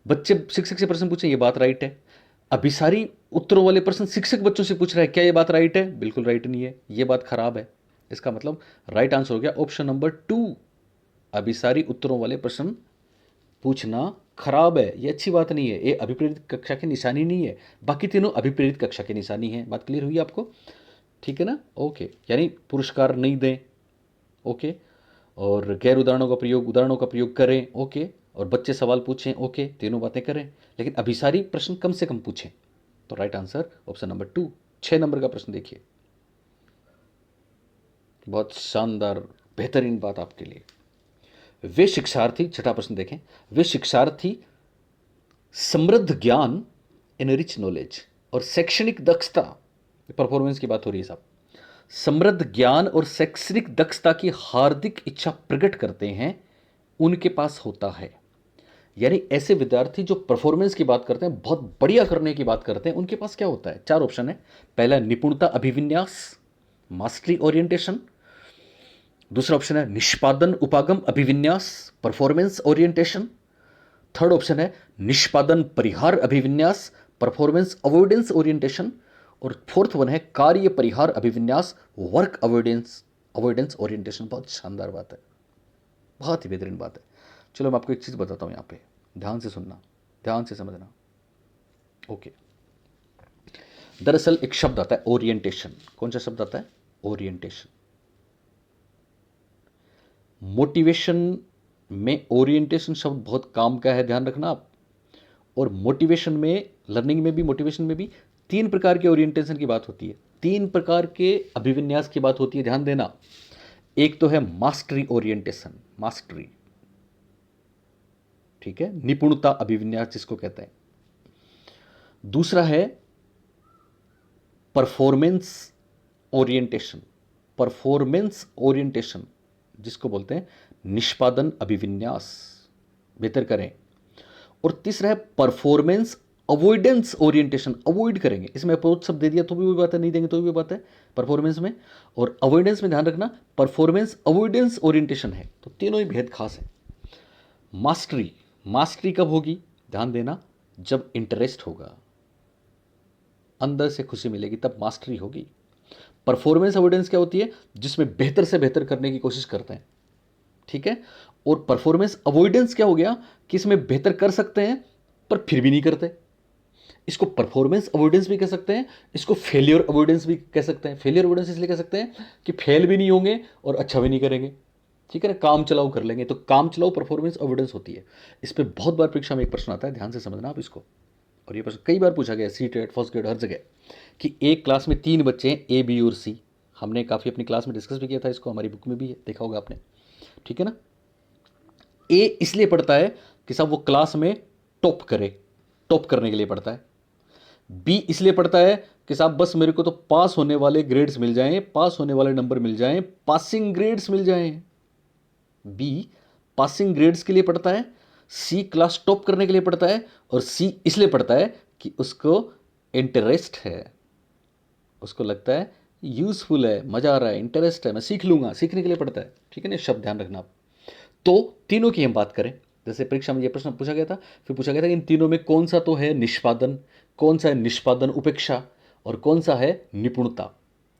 बच्चे शिक्षक से प्रश्न पूछें, ये बात राइट है। अभिसारी उत्तरों वाले प्रश्न शिक्षक बच्चों से पूछ रहा है, क्या ये बात राइट है? बिल्कुल राइट नहीं है, ये बात खराब है। इसका मतलब राइट आंसर हो गया ऑप्शन नंबर 2, अभिसारी उत्तरों वाले प्रश्न पूछना खराब है, ये अच्छी बात नहीं है, ये अभिप्रेरित कक्षा की निशानी नहीं है। बाकी तीनों अभिप्रेरित कक्षा की निशानी है। बात क्लियर हुई आपको? ठीक है ना, ओके, यानी पुरस्कार नहीं दें, ओके, और गैर उदाहरणों का प्रयोग करें, ओके, और बच्चे सवाल पूछें, ओके, तीनों बातें करें, लेकिन अभिसारी प्रश्न कम से कम पूछें। तो right answer option number 2। 6 number का प्रश्न देखिए, बहुत शानदार बेहतरीन बात आपके लिए। वे शिक्षार्थी, छठा प्रश्न देखें, वे शिक्षार्थी समृद्ध ज्ञान इन रिच नॉलेज और शैक्षणिक दक्षता, परफॉर्मेंस की बात हो रही है साहब, समृद्ध ज्ञान और शैक्षणिक दक्षता की हार्दिक इच्छा प्रकट करते हैं, उनके पास होता है। यानी ऐसे विद्यार्थी जो परफॉर्मेंस की बात करते हैं, बहुत बढ़िया करने की बात करते हैं, उनके पास क्या होता है? 4 ऑप्शन है। पहला निपुणता अभिविन्यास, मास्टरी ओरिएंटेशन। दूसरा ऑप्शन है निष्पादन उपागम अभिविन्यास, परफॉर्मेंस ओरिएंटेशन। थर्ड ऑप्शन है निष्पादन परिहार अभिविन्यास, परफॉर्मेंस अवॉइडेंस ओरिएंटेशन। और फोर्थ वन है कार्य परिहार अभिविन्यास, वर्क अवॉइडेंस अवॉइडेंस ओरिएंटेशन। बहुत शानदार बात है, बहुत ही बेहतरीन बात है। चलो मैं आपको एक चीज़ बताता हूँ, यहाँ पे ध्यान से सुनना, ध्यान से समझना, ओके। दरअसल एक शब्द आता है ओरिएंटेशन। कौन सा शब्द आता है? ओरिएंटेशन। मोटिवेशन में ओरिएंटेशन शब्द बहुत काम का है, ध्यान रखना आप। और मोटिवेशन में, लर्निंग में भी, मोटिवेशन में भी 3 प्रकार के ओरिएंटेशन की बात होती है, 3 प्रकार के अभिविन्यास की बात होती है, ध्यान देना। एक तो है मास्टरी ओरिएंटेशन, मास्टरी, ठीक है, निपुणता अभिविन्यास जिसको कहते हैं। दूसरा है परफॉर्मेंस ओरिएंटेशन, परफॉर्मेंस ओरिएंटेशन जिसको बोलते हैं निष्पादन अभिविन्यास, बेहतर करें। और तीसरा है परफॉर्मेंस अवॉइडेंस ओरिएंटेशन, अवॉइड करेंगे। इसमें अप्रोच शब्द दे दिया तो भी वही बात है, नहीं देंगे तो भी वही बात है परफॉर्मेंस में। और अवॉइडेंस में ध्यान रखना, परफॉर्मेंस अवॉइडेंस ओरिएंटेशन है। तो तीनों ही भेद खास है। मास्टरी, मास्टरी कब होगी? ध्यान देना, जब इंटरेस्ट होगा, अंदर से खुशी मिलेगी, तब मास्टरी होगी। परफॉर्मेंस अवॉइडेंस क्या होती है? जिसमें बेहतर से बेहतर करने की कोशिश करते हैं, ठीक है। और परफॉर्मेंस अवॉइडेंस क्या हो गया कि इसमें बेहतर कर सकते हैं पर फिर भी नहीं करते। इसको परफॉर्मेंस अवॉइडेंस भी कह सकते हैं, इसको फेलियर अवॉइडेंस भी कह सकते हैं। फेलियर अवॉइडेंस इसलिए कह सकते हैं कि फेल भी नहीं होंगे और अच्छा भी नहीं करेंगे, ठीक है ना, काम चलाओ कर लेंगे। तो काम चलाओ परफॉर्मेंस अवॉइडेंस होती है। इस पर बहुत बार परीक्षा में एक प्रश्न आता है, ध्यान से समझना आप इसको। और ये प्रश्न कई बार पूछा गया, सी टेट, फर्स्ट ग्रेड, हर जगह, कि एक क्लास में 3 बच्चे हैं, ए, बी और सी। हमने काफ़ी अपनी क्लास में डिस्कस भी किया था इसको, हमारी बुक में भी है, देखा होगा आपने, ठीक है ना। ए इसलिए पढ़ता है कि साहब वो क्लास में टॉप करे, टॉप करने के लिए पढ़ता है। बी इसलिए पढ़ता है कि साहब बस मेरे को तो पास होने वाले ग्रेड्स मिल जाएं, पास होने वाले नंबर मिल जाएं, पासिंग ग्रेड्स मिल जाएं। बी पासिंग ग्रेड्स के लिए पढ़ता है, सी क्लास टॉप करने के लिए पढ़ता है, और सी इसलिए पढ़ता है कि उसको इंटरेस्ट है, उसको लगता है यूजफुल है, मजा आ रहा है, इंटरेस्ट है, मैं सीख लूंगा, सीखने के लिए पढ़ता है, ठीक है ना। शब्द ध्यान रखना आप। तो तीनों की हम बात करें, जैसे परीक्षा में ये प्रश्न पूछा गया था, फिर पूछा गया था कि इन तीनों में कौन सा तो है निष्पादन, कौन सा है निष्पादन उपेक्षा, और कौन सा है निपुणता।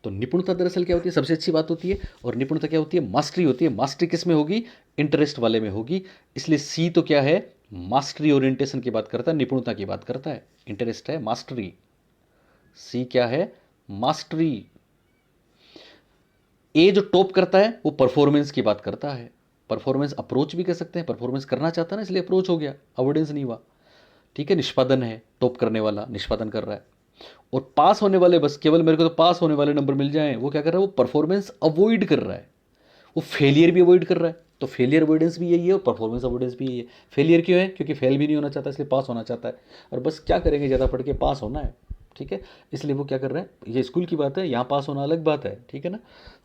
तो निपुणता दरअसल क्या होती है? सबसे अच्छी बात होती है। और निपुणता क्या होती है? मास्टरी होती है। मास्टरी किस में होगी? इंटरेस्ट वाले में होगी। इसलिए सी तो क्या है? मास्टरी ओरिएंटेशन की बात करता है, निपुणता की बात करता है। इंटरेस्ट है मास्टरी, सी क्या है? मास्टरी। ए जो टॉप करता है वो परफॉर्मेंस की बात करता है। परफॉर्मेंस अप्रोच भी कह सकते हैं, परफॉर्मेंस करना चाहता है ना, इसलिए अप्रोच हो गया, अवॉइडेंस नहीं हुआ, ठीक है। निष्पादन है, टॉप करने वाला निष्पादन कर रहा है। और पास होने वाले, बस केवल मेरे को तो पास होने वाले नंबर मिल जाएं, वो क्या कर रहा है? वो परफॉर्मेंस अवॉइड कर रहा है, वो फेलियर भी अवॉइड कर रहा है। तो फेलियर अवॉइडेंस भी यही है और परफॉर्मेंस अवॉइडेंस भी यही है। फेलियर क्यों है? क्योंकि फेल भी नहीं होना चाहता, इसलिए पास होना चाहता है। और बस क्या करेंगे, ज़्यादा पढ़ के पास होना है, ठीक है। इसलिए वो क्या कर रहे हैं, ये स्कूल की बात है, यहाँ पास होना अलग बात है, ठीक है ना।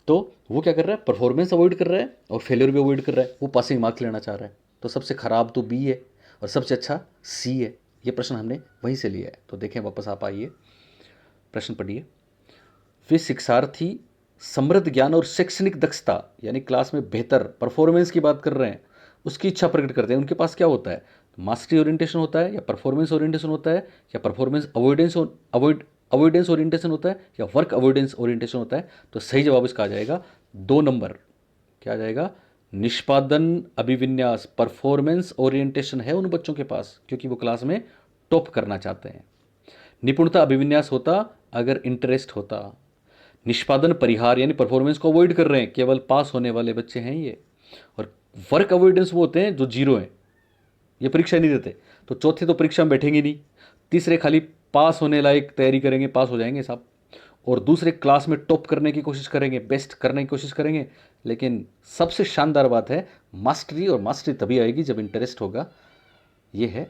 तो वो क्या कर रहा है? परफॉर्मेंस अवॉइड कर रहा है और फेलियर भी अवॉइड कर रहा है, वो पासिंग मार्क्स लेना चाह रहा है। तो सबसे खराब तो बी है और सबसे अच्छा सी है। ये प्रश्न हमने वहीं से लिया है। तो देखें, वापस आप आइए, प्रश्न पढ़िए। वे शिक्षार्थी समृद्ध ज्ञान और शैक्षणिक दक्षता, यानी क्लास में बेहतर परफॉर्मेंस की बात कर रहे हैं, उसकी इच्छा प्रकट करते हैं। उनके पास क्या होता है? मास्टरी ओरिएंटेशन होता है, या परफॉर्मेंस ओरिएंटेशन होता है, या परफॉर्मेंस अवॉइडेंस ओरिएंटेशन होता है, या वर्क अवॉइडेंस ओरिएंटेशन होता है। तो सही जवाब इसका आ जाएगा 2 नंबर। क्या आ जाएगा? निष्पादन अभिविन्यास, परफॉर्मेंस ओरिएंटेशन है उन बच्चों के पास, क्योंकि वो क्लास में टॉप करना चाहते हैं। निपुणता अभिविन्यास होता अगर इंटरेस्ट होता। निष्पादन परिहार यानी परफॉर्मेंस को अवॉइड कर रहे हैं, केवल पास होने वाले बच्चे हैं ये। और वर्क अवॉइडेंस वो होते हैं जो जीरो हैं, ये परीक्षा नहीं देते। तो चौथे तो परीक्षा में बैठेंगे नहीं, तीसरे खाली पास होने लायक तैयारी करेंगे, पास हो जाएंगे साहब। और दूसरे क्लास में टॉप करने की कोशिश करेंगे, बेस्ट करने की कोशिश करेंगे। लेकिन सबसे शानदार बात है मास्टरी, और मास्टरी तभी आएगी जब इंटरेस्ट होगा। ये है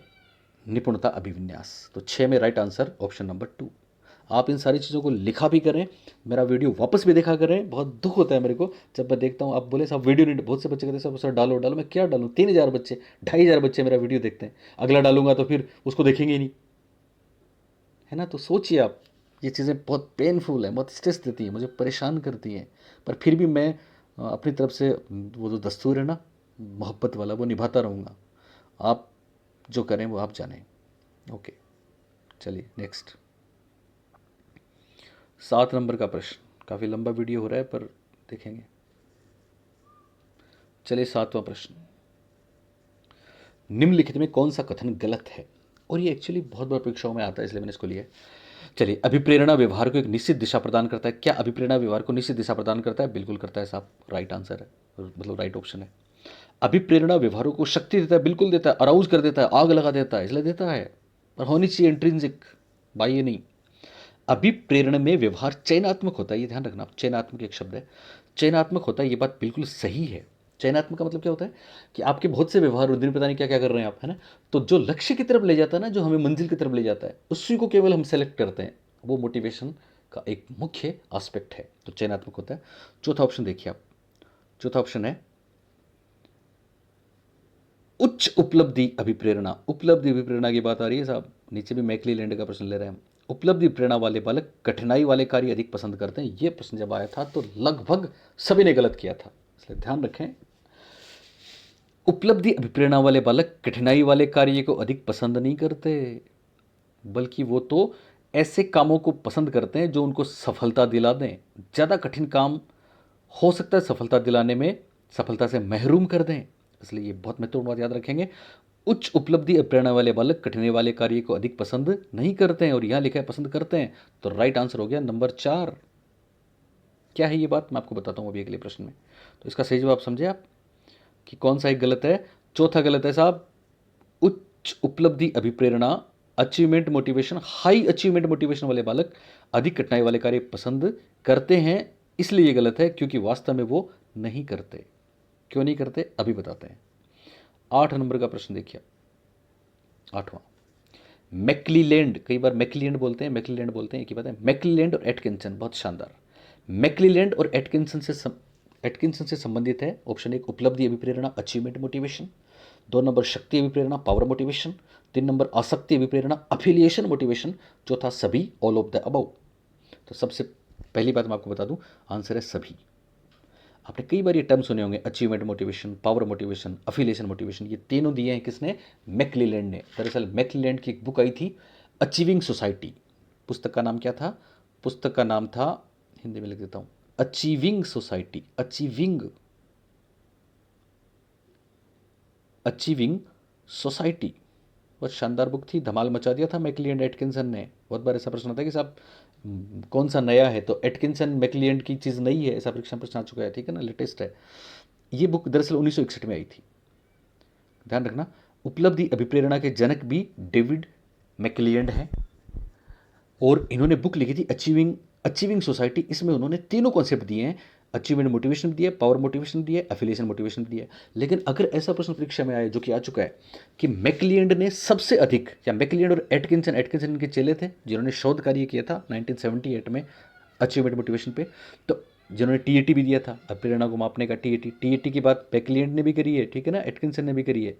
निपुणता अभिविन्यास। तो 6 में राइट आंसर ऑप्शन नंबर 2। आप इन सारी चीज़ों को लिखा भी करें, मेरा वीडियो वापस भी देखा करें। बहुत दुख होता है मेरे को जब मैं देखता हूँ आप बोले साहब वीडियो नहीं, बहुत से बच्चे कहते हैं साहब सर डालो डालो। मैं क्या डालूँ, 3000 बच्चे 2500 बच्चे मेरा वीडियो देखते हैं, अगला डालूंगा तो फिर उसको देखेंगे ही नहीं, है ना। तो सोचिए आप, ये चीज़ें बहुत पेनफुल है, बहुत स्ट्रेस देती हैं, मुझे परेशान करती हैं। पर फिर भी मैं अपनी तरफ से वो जो दस्तूर है ना मोहब्बत वाला, वो निभाता रहूँगा। आप जो करें वो आप जानें। ओके, चलिए नेक्स्ट 7 नंबर का प्रश्न। काफ़ी लंबा वीडियो हो रहा है पर देखेंगे। चलिए 7वां प्रश्न, निम्नलिखित में कौन सा कथन गलत है। और ये एक्चुअली बहुत बार परीक्षाओं में आता है, इसलिए मैंने इसको लिया है। चलिए, अभिप्रेरणा व्यवहार को एक निश्चित दिशा प्रदान करता है। क्या अभिप्रेरणा व्यवहार को निश्चित दिशा प्रदान करता है? बिल्कुल करता है साहब, राइट आंसर है, मतलब राइट ऑप्शन है। अभिप्रेरणा व्यवहारों को शक्ति देता है, बिल्कुल देता है, अराउज कर देता है, आग लगा देता है, इसलिए देता है। पर होनी चाहिए इंट्रिंसिक, बाह्य नहीं। अभिप्रेरण में व्यवहार चयनात्मक होता है, ये ध्यान रखना, चयनात्मक एक शब्द है, चयनात्मक होता है, ये बात बिल्कुल सही है। चयनात्मक का मतलब क्या होता है कि आपके बहुत से व्यवहार उस दिन पता नहीं क्या क्या कर रहे हैं आप, है ना। तो जो लक्ष्य की तरफ ले जाता है ना, जो हमें मंजिल की तरफ ले जाता है, उसी को केवल हम सेलेक्ट करते हैं। वो मोटिवेशन का एक मुख्य एस्पेक्ट है, तो चयनात्मक होता है। चौथा ऑप्शन देखिए आप, चौथा ऑप्शन है उच्च उपलब्धि अभिप्रेरणा। उपलब्धि अभिप्रेरणा की बात आ रही है साहब, नीचे भी मैकली लैंड का प्रश्न ले रहे हैं हम। उपलब्धि प्रेरणा वाले बालक कठिनाई वाले कार्य अधिक पसंद करते हैं। यह प्रश्न जब आया था तो लगभग सभी ने गलत किया था, इसलिए ध्यान रखें। उपलब्धि अभिप्रेरणा वाले बालक कठिनाई वाले कार्य को अधिक पसंद नहीं करते, बल्कि वो तो ऐसे कामों को पसंद करते हैं जो उनको सफलता दिला दें। ज़्यादा कठिन काम हो सकता है सफलता दिलाने में सफलता से महरूम कर दें, इसलिए ये बहुत महत्वपूर्ण बात याद रखेंगे। उच्च उपलब्धि प्रेरणा वाले बालक कठिनाई वाले कार्य को अधिक पसंद नहीं करते हैं, और यहां लिखा है पसंद करते हैं, तो राइट आंसर हो गया नंबर 4। क्या है ये बात, मैं आपको बताता हूं अभी अगले प्रश्न में। तो इसका सही जवाब समझे आप कि कौन सा एक गलत है। चौथा गलत है साहब, उच्च उपलब्धि अभिप्रेरणा, achievement motivation, high achievement motivation वाले बालक अधिक कठिनाई वाले कार्य पसंद करते हैं, इसलिए ये गलत है, क्योंकि वास्तव में वो नहीं करते। क्यों नहीं करते अभी बताते हैं। 8 नंबर का प्रश्न देखिए, 8वां, मैक्लीलैंड, कई बार मैक्लीलैंड बोलते हैं, मैक्लीलैंड बोलते हैं, एक ही बात है। मैक्लीलैंड और एटकिंसन, बहुत शानदार। मैक्लीलैंड और एटकिंसन से संबंधित है। ऑप्शन 1 उपलब्धि अभिप्रेरणा, अचीवमेंट मोटिवेशन। 2 नंबर शक्ति अभिप्रेरणा, पावर मोटिवेशन। 3 नंबर आसक्ति अभिप्रेरणा, अफिलिएशन मोटिवेशन। चौथा सभी, ऑल ऑफ द अबव। तो सबसे पहली बात मैं आपको बता दूं, आंसर है सभी। आपने कई बार ये टर्म सुने होंगे, achievement motivation, power motivation, affiliation motivation. ये तीनों दिए हैं किसने? मैक्लीलैंड ने। दरअसल मैक्लीलैंड की एक बुक आई थी, अचीविंग सोसाइटी। पुस्तक का नाम क्या था? पुस्तक का नाम था, हिंदी में लिख देता हूँ, अचीविंग सोसाइटी। अचीविंग सोसाइटी, बहुत शानदार बुक थी, धमाल मचा दिया था मैक्लीलैंड एटकिंसन ने। बहुत बार ऐसा प्रश्न आता है कि साहब कौन सा नया है, तो एटकिंसन मैक्लीलैंड की चीज़ नई है, ऐसा परीक्षा प्रश्न आ चुका है, ठीक है ना, लेटेस्ट है। ये बुक दरअसल 1961 में आई थी, ध्यान रखना। उपलब्धि अभिप्रेरणा के जनक भी डेविड मैक्लीलैंड हैं, और इन्होंने बुक लिखी थी अचीविंग सोसाइटी। इसमें उन्होंने तीनों कॉन्सेप्ट दिए हैं, अचीवमेंट मोटिवेशन दिया, पावर मोटिवेशन दिया, एफिलिएशन मोटिवेशन दिया। लेकिन अगर ऐसा प्रश्न परीक्षा में आए, जो कि आ चुका है, कि मैक्लीलैंड ने सबसे अधिक, या मैक्लीलैंड और एटकिंसन के चेले थे जिन्होंने शोध कार्य किया था 1978 में अचीवमेंट मोटिवेशन पे, तो जिन्होंने टीएटी भी दिया था, प्रेरणा को मापने का टीएटी की बात मैक्लीलैंड ने भी करी है, ठीक है ना, एटकिंसन ने भी करी है।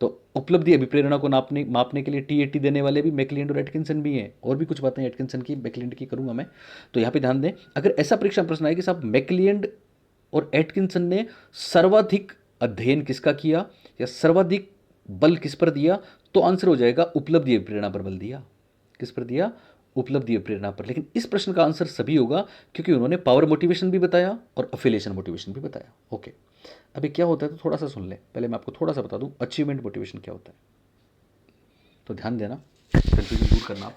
तो उपलब्धि अभिप्रेरणा को मापने के लिए टीएटी देने वाले भी मैक्लीलैंड और एटकिंसन भी हैं। और भी कुछ बातें एटकिंसन की, मैक्लीलैंड की करूंगा मैं। तो यहाँ पे ध्यान दें, अगर ऐसा परीक्षा प्रश्न आए कि साहब मैक्लीलैंड और एटकिंसन ने सर्वाधिक अध्ययन किसका किया, या सर्वाधिक बल किस पर दिया, तो आंसर हो जाएगा उपलब्धि अभिप्रेरणा पर बल दिया। किस पर दिया? उपलब्धि अभिप्रेरणा पर। लेकिन इस प्रश्न का आंसर सभी होगा, क्योंकि उन्होंने पावर मोटिवेशन भी बताया और अफिलिएशन मोटिवेशन भी बताया। ओके, अभी क्या होता है तो थोड़ा सा सुन लें, पहले मैं आपको थोड़ा सा बता दूं अचीवमेंट मोटिवेशन क्या होता है, तो ध्यान देना, कंफ्यूजन दूर करना आप।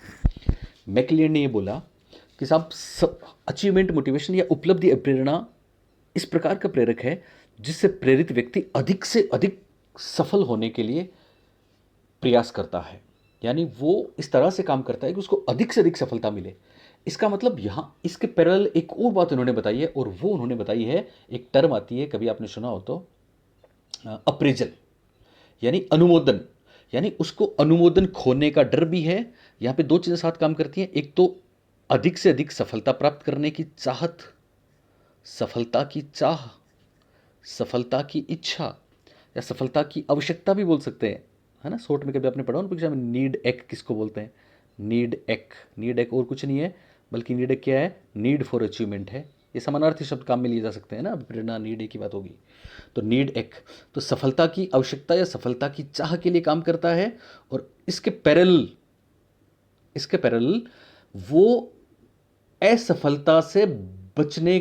मैक्लीलैंड ने ये बोला कि साहब अचीवमेंट मोटिवेशन या उपलब्धि प्रेरणा इस प्रकार का प्रेरक है जिससे प्रेरित व्यक्ति अधिक से अधिक सफल होने के लिए प्रयास करता है। यानी वो इस तरह से काम करता है कि उसको अधिक से अधिक सफलता मिले। इसका मतलब यहाँ इसके पैरेलल एक और बात उन्होंने बताई है, और वो उन्होंने बताई है, एक टर्म आती है, कभी आपने सुना हो तो, अप्रेजल, यानी अनुमोदन। यानी उसको अनुमोदन खोने का डर भी है। यहाँ पे दो चीज़ें साथ काम करती हैं, एक तो अधिक से अधिक सफलता प्राप्त करने की चाहत, सफलता की चाह, सफलता की इच्छा, या सफलता की आवश्यकता भी बोल सकते हैं, है ना। शॉर्ट में कभी आपने पढ़ा हो ना परीक्षा में, नीड एक किसको बोलते हैं? नीड एक। नीड एक और कुछ नहीं है, बल्कि नीड एक क्या है? नीड फॉर अचीवमेंट है। ये समानार्थी शब्द काम में लिए जा सकते हैं ना, प्रेरणा नीड एक की बात होगी। तो नीड एक तो सफलता की आवश्यकता या सफलता की चाह के लिए काम करता है, और इसके पैरेलल वो असफलता से बचने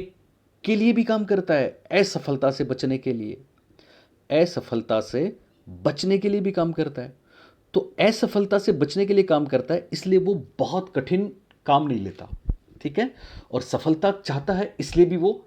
के लिए भी काम करता है। असफलता से बचने के लिए, असफलता से बचने के लिए भी काम करता है। तो असफलता से बचने के लिए काम करता है, इसलिए वो बहुत कठिन काम नहीं लेता, ठीक है। और सफलता चाहता है, इसलिए भी वो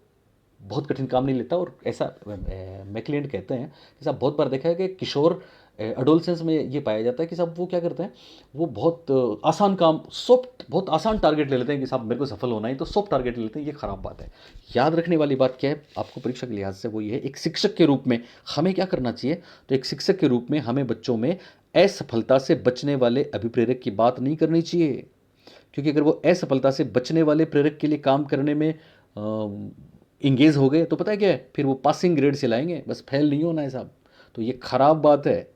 बहुत कठिन काम नहीं लेता। और ऐसा मैकलियन कहते हैं कि साहब बहुत बार देखा है कि किशोर एडोलसेंस में ये पाया जाता है कि साहब वो क्या करते हैं, वो बहुत आसान काम, सॉफ्ट, बहुत आसान टारगेट ले लेते हैं कि साहब मेरे को सफल होना है तो सॉफ्ट टारगेट ले लेते हैं। ये खराब बात है। याद रखने वाली बात क्या है आपको परीक्षा के लिहाज से, वो ये है, एक शिक्षक के रूप में हमें क्या करना चाहिए। तो एक शिक्षक के रूप में हमें बच्चों में असफलता से बचने वाले अभिप्रेरक की बात नहीं करनी चाहिए, क्योंकि अगर वो असफलता से बचने वाले प्रेरक के लिए काम करने में इंगेज हो गए तो पता है क्या है, फिर वो पासिंग ग्रेड से लाएंगे, बस फेल नहीं होना है साहब। तो ये खराब बात है।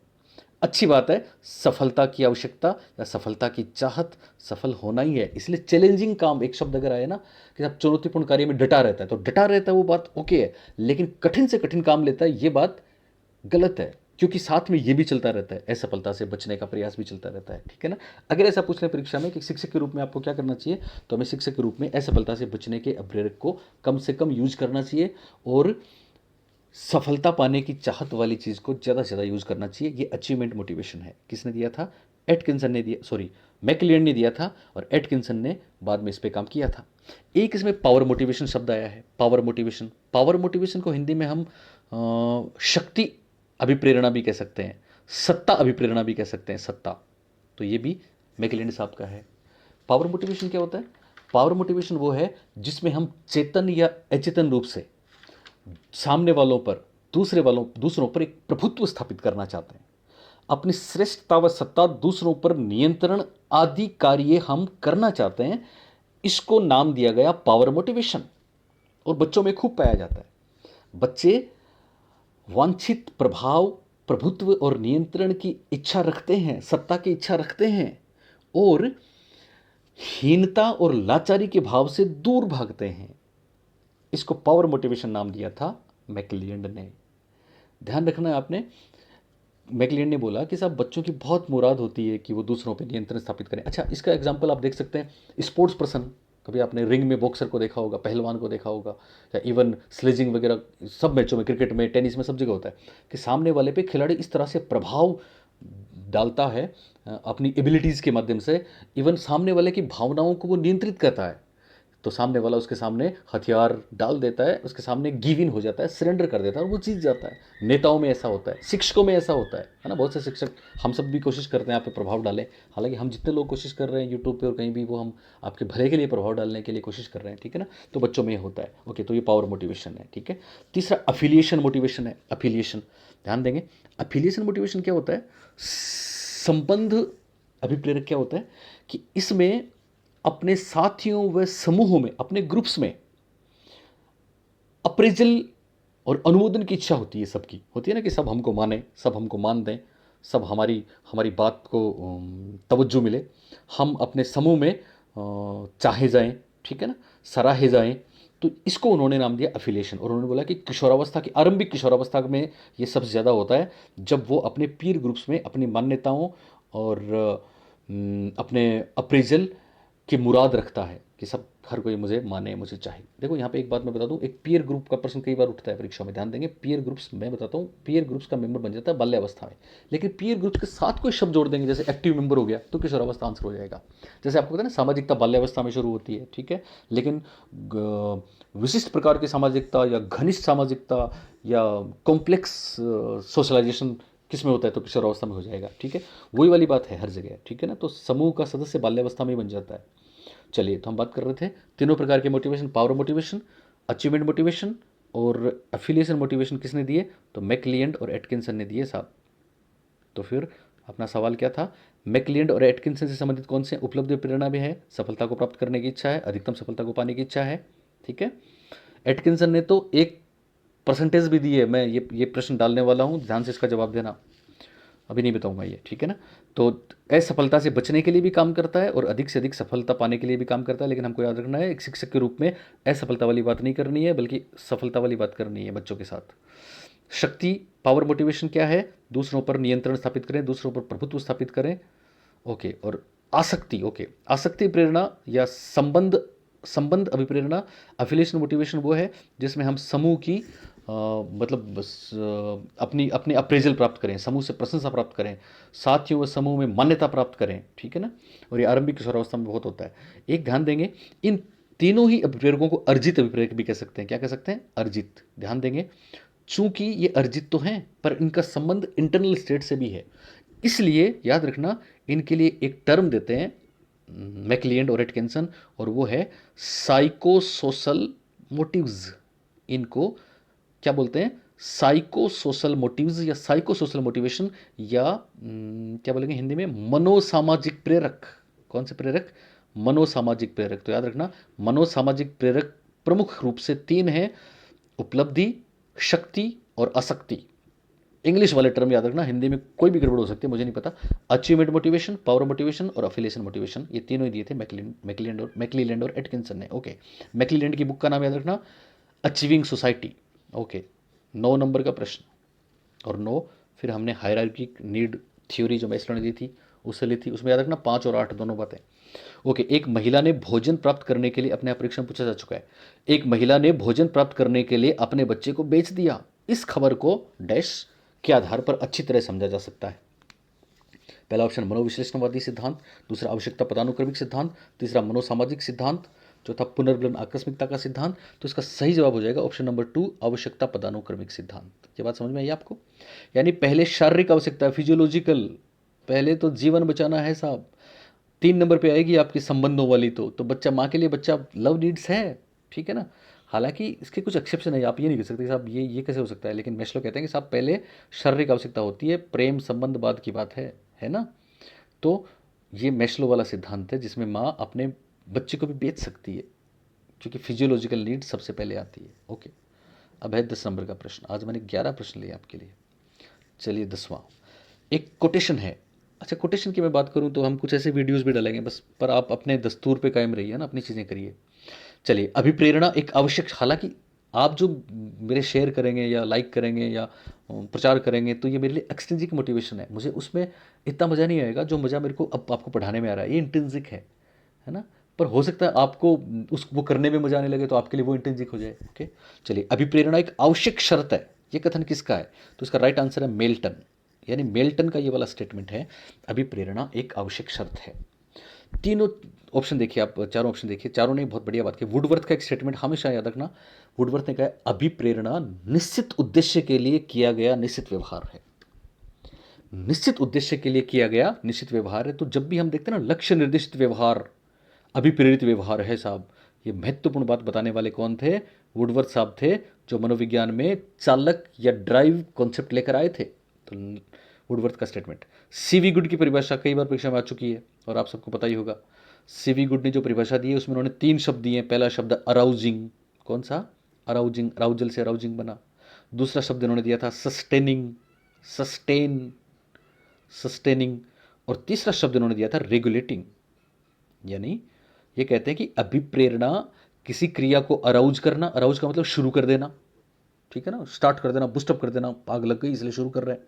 अच्छी बात है, सफलता की आवश्यकता या सफलता की चाहत, सफल होना ही है। इसलिए चैलेंजिंग काम, एक शब्द अगर आए ना कि आप चुनौतीपूर्ण कार्य में डटा रहता है, तो डटा रहता है वो बात ओके है, लेकिन कठिन से कठिन काम लेता है ये बात गलत है, क्योंकि साथ में ये भी चलता रहता है, असफलता से बचने का प्रयास भी चलता रहता है, ठीक है ना। अगर ऐसा पूछ रहे परीक्षा में कि शिक्षक के रूप में आपको क्या करना चाहिए, तो हमें शिक्षक के रूप में असफलता से बचने के प्रेरक को कम से कम यूज करना चाहिए, और सफलता पाने की चाहत वाली चीज़ को ज़्यादा से ज़्यादा यूज़ करना चाहिए। ये अचीवमेंट मोटिवेशन है। किसने दिया था? एटकिंसन ने दिया, सॉरी मैकलियन ने दिया था, और एटकिंसन ने बाद में इस पर काम किया था। एक इसमें पावर मोटिवेशन शब्द आया है, पावर मोटिवेशन। पावर मोटिवेशन को हिंदी में हम शक्ति अभिप्रेरणा भी कह सकते हैं, सत्ता अभिप्रेरणा भी कह सकते हैं, सत्ता। तो ये भी मैकलियन साहब का है। पावर मोटिवेशन क्या होता है? पावर मोटिवेशन वो है जिसमें हम चेतन या अचेतन रूप से सामने वालों पर, दूसरों पर एक प्रभुत्व स्थापित करना चाहते हैं। अपनी श्रेष्ठता व सत्ता दूसरों पर नियंत्रण आदि कार्य हम करना चाहते हैं। इसको नाम दिया गया पावर मोटिवेशन, और बच्चों में खूब पाया जाता है। बच्चे वांछित प्रभाव, प्रभुत्व और नियंत्रण की इच्छा रखते हैं, सत्ता की इच्छा रखते हैं, और हीनता और लाचारी के भाव से दूर भागते हैं। इसको पावर मोटिवेशन नाम दिया था मैकलियन ने। ध्यान रखना है आपने, मैकलियन ने बोला कि साहब बच्चों की बहुत मुराद होती है कि वो दूसरों पे नियंत्रण स्थापित करें। अच्छा, इसका एग्जांपल आप देख सकते हैं, स्पोर्ट्स पर्सन, कभी आपने रिंग में बॉक्सर को देखा होगा, पहलवान को देखा होगा, या इवन स्लेजिंग वगैरह, सब मैचों में, क्रिकेट में, टेनिस में, सब जगह होता है कि सामने वाले पे खिलाड़ी इस तरह से प्रभाव डालता है अपनी एबिलिटीज़ के माध्यम से, इवन सामने वाले की भावनाओं को वो नियंत्रित करता है। तो सामने वाला उसके सामने हथियार डाल देता है, उसके सामने गिव इन हो जाता है, सरेंडर कर देता है, और वो जीत जाता है। नेताओं में ऐसा होता है, शिक्षकों में ऐसा होता है ना। बहुत से शिक्षक, हम सब भी कोशिश करते हैं आप पे प्रभाव डालें, हालांकि हम जितने लोग कोशिश कर रहे हैं यूट्यूब पे और कहीं भी, वो हम आपके भले के लिए प्रभाव डालने के लिए कोशिश कर रहे हैं, ठीक है ना। तो बच्चों में ये होता है। ओके, तो ये पावर मोटिवेशन है, ठीक है। तीसरा अफिलिएशन मोटिवेशन है। अफिलिएशन, ध्यान देंगे, अफिलिएशन मोटिवेशन क्या होता है? संबंध अभिप्रेरक क्या होता है कि इसमें अपने साथियों व समूहों में, अपने ग्रुप्स में अप्रेजल और अनुमोदन की इच्छा होती है, सबकी होती है ना, कि सब हमको माने, सब हमको मान दें, सब हमारी हमारी बात को तवज्जो मिले, हम अपने समूह में चाहे जाएं, ठीक है ना, सराहे जाएं। तो इसको उन्होंने नाम दिया अफिलिएशन, और उन्होंने बोला कि किशोरावस्था की, आरंभिक किशोरावस्था में ये सबसे ज़्यादा होता है, जब वो अपने पीर ग्रुप्स में अपनी मान्यताओं और अपने अप्रेजल की मुराद रखता है कि सब हर कोई मुझे माने, मुझे चाहे। देखो यहाँ पे एक बात मैं बता दूँ, एक पीयर ग्रुप का प्रश्न कई बार उठता है परीक्षा में, ध्यान देंगे। पीयर ग्रुप्स, मैं बताता हूँ, पीयर ग्रुप्स का मेंबर बन जाता है बाल्यावस्था में, लेकिन पीयर ग्रुप्स के साथ कोई शब्द जोड़ देंगे, जैसे एक्टिव मेंबर हो गया, तो किशोरावस्था आंसर हो जाएगा। जैसे आपको पता है ना, सामाजिकता बाल्यावस्था में शुरू होती है, ठीक है, लेकिन विशिष्ट प्रकार की सामाजिकता या घनिष्ठ सामाजिकता या कॉम्प्लेक्स सोशलाइजेशन किस में होता है, तो किशोरावस्था में हो जाएगा, ठीक है। वही वाली बात है हर जगह, ठीक है ना। तो समूह का सदस्य बाल्यावस्था में ही बन जाता है। चलिए, तो हम बात कर रहे थे तीनों प्रकार के motivation, power motivation, achievement motivation और एफिलिएशन मोटिवेशन किसने दिए, तो मैकलियंड और एटकिंसन ने दिए साहब। तो फिर अपना सवाल क्या था, मैकलियंड और एटकिंसन से संबंधित कौन से उपलब्धि प्रेरणा में है, सफलता को प्राप्त करने की इच्छा है, अधिकतम सफलता को पाने की इच्छा है, ठीक है। एटकिंसन ने तो एक परसेंटेज भी दी है, मैं ये प्रश्न डालने वाला हूँ, ध्यान से इसका जवाब देना, अभी नहीं बताऊंगा ये, ठीक है ना। तो असफलता से बचने के लिए भी काम करता है और अधिक से अधिक सफलता पाने के लिए भी काम करता है, लेकिन हमको याद रखना है, एक शिक्षक के रूप में असफलता वाली बात नहीं करनी है, बल्कि सफलता वाली बात करनी है बच्चों के साथ। शक्ति, पावर मोटिवेशन क्या है, दूसरों पर नियंत्रण स्थापित करें, दूसरों पर प्रभुत्व स्थापित करें, ओके। और आसक्ति, ओके, आसक्ति प्रेरणा या संबंध, संबंध अभिप्रेरणा, अफिलिएशन मोटिवेशन वो है जिसमें हम समूह की मतलब बस अपनी अपने अप्रेजल प्राप्त करें, समूह से प्रशंसा प्राप्त करें, साथियों व समूह में मान्यता प्राप्त करें, ठीक है ना। और ये आरंभिक किशोरावस्था में बहुत होता है। एक ध्यान देंगे, इन तीनों ही अभिप्रेरकों को अर्जित अभिप्रेरक भी कह सकते हैं। क्या कह सकते हैं, अर्जित। ध्यान देंगे, चूंकि ये अर्जित तो हैं पर इनका संबंध इंटरनल स्टेट से भी है, इसलिए याद रखना इनके लिए एक टर्म देते हैं मैकलियंड और एटकिंसन, और वो है साइको सोशल मोटिव्स। इनको क्या बोलते हैं, साइको सोशल मोटिव्स या साइको सोशल मोटिवेशन, या क्या बोलेंगे हिंदी में, मनोसामाजिक प्रेरक। कौन से प्रेरक, मनोसामाजिक प्रेरक। तो याद रखना, मनोसामाजिक प्रेरक प्रमुख रूप से तीन हैं, उपलब्धि, शक्ति और आसक्ति। इंग्लिश वाले टर्म याद रखना, हिंदी में कोई भी गड़बड़ हो सकती है, मुझे नहीं पता। अचीवमेंट मोटिवेशन, पावर मोटिवेशन और अफिलिएशन मोटिवेशन, ये तीनों ही दिए थे मैकलीलैंड और एटकिंसन ने, ओके। मैकलीलैंड की बुक का नाम याद रखना, अचीविंग सोसाइटी, ओके। 9 नंबर का प्रश्न। और 9, फिर हमने हायरार्किक नीड थ्योरी जो मैस्लो ने दी थी उससे ली थी, उसमें याद रखना 5 और 8 दोनों बातें, ओके। एक महिला ने भोजन प्राप्त करने के लिए, अपने परीक्षा में पूछा जा चुका है, एक महिला ने भोजन प्राप्त करने के लिए अपने बच्चे को बेच दिया। इस खबर को डैश के आधार पर अच्छी तरह समझा जा सकता है। पहला ऑप्शन मनोविश्लेषणवादी सिद्धांत, दूसरा आवश्यकता पदानुक्रमिक सिद्धांत, तीसरा मनोसामाजिक सिद्धांत, चौथा पुनर्बलन आकस्मिकता का सिद्धांत। तो इसका सही जवाब हो जाएगा ऑप्शन नंबर 2, आवश्यकता पदानुक्रमिक सिद्धांत। ये बात समझ में आई आपको, यानी पहले शारीरिक आवश्यकता, फिजियोलॉजिकल, पहले तो जीवन बचाना है साहब। 3 नंबर पे आएगी आपकी संबंधों वाली, तो बच्चा, माँ के लिए बच्चा लव नीड्स है, ठीक है ना। हालांकि इसके कुछ एक्सेप्शन है, आप ये नहीं कह सकते साहब ये कैसे हो सकता है, लेकिन मैस्लो कहते हैं कि साहब पहले शारीरिक आवश्यकता होती है, प्रेम संबंध बाद की बात है ना। तो ये मैस्लो वाला सिद्धांत है जिसमें माँ अपने बच्चे को भी बेच सकती है, क्योंकि फिजियोलॉजिकल नीड सबसे पहले आती है, ओके। अब है 10 नंबर का प्रश्न, आज मैंने 11 प्रश्न लिए आपके लिए। चलिए 10वां, एक कोटेशन है। अच्छा, कोटेशन की मैं बात करूं तो हम कुछ ऐसे वीडियोस भी डालेंगे बस, पर आप अपने दस्तूर पे कायम रहिए ना, अपनी चीज़ें करिए। चलिए, अभिप्रेरणा एक आवश्यक, हालांकि आप जो मेरे शेयर करेंगे या लाइक करेंगे या प्रचार करेंगे तो ये मेरे लिए एक्सटेंसिक मोटिवेशन है, मुझे उसमें इतना मज़ा नहीं आएगा जो मज़ा मेरे को अब आपको पढ़ाने में आ रहा है, ये इंटेंसिक है ना। पर हो सकता है आपको उस वो करने में मज़ा आने लगे तो आपके लिए वो इंटेंसिक हो जाए, ओके। चलिए, अभिप्रेरणा एक आवश्यक शर्त है, ये कथन किसका है, तो इसका राइट आंसर है मेल्टन, यानी मेल्टन का ये वाला स्टेटमेंट है, अभिप्रेरणा एक आवश्यक शर्त है। तीनों ऑप्शन देखिए आप, चारों ऑप्शन देखिए, चारों ने बहुत बढ़िया बात की। वुडवर्थ का एक स्टेटमेंट हमेशा याद रखना, वुडवर्थ ने कहा अभिप्रेरणा निश्चित उद्देश्य के लिए किया गया निश्चित व्यवहार है, निश्चित उद्देश्य के लिए किया गया निश्चित व्यवहार है। तो जब भी हम देखते हैं ना लक्ष्य निर्दिष्ट व्यवहार, अभिप्रेरित व्यवहार है साहब, ये महत्वपूर्ण बात बताने वाले कौन थे, वुडवर्थ साहब थे, जो मनोविज्ञान में चालक या ड्राइव कॉन्सेप्ट लेकर आए थे। तो वुडवर्थ का स्टेटमेंट। सीवी गुड की परिभाषा कई बार परीक्षा में आ चुकी है और आप सबको पता ही होगा। सीवी गुड ने जो परिभाषा दी है उसमें उन्होंने 3 शब्द दिए हैं। पहला शब्द अराउजिंग, कौन सा, अराउजिंग, अराउजल से अराउजिंग बना। दूसरा शब्द उन्होंने दिया था सस्टेनिंग, सस्टेनिंग। और तीसरा शब्द उन्होंने दिया था रेगुलेटिंग। यानी ये कहते हैं कि अभिप्रेरणा किसी क्रिया को अराउज करना, अराउज का मतलब शुरू कर देना, ठीक है ना, स्टार्ट कर देना, बूस्टअप कर देना, आग लग गई इसलिए शुरू कर रहे हैं,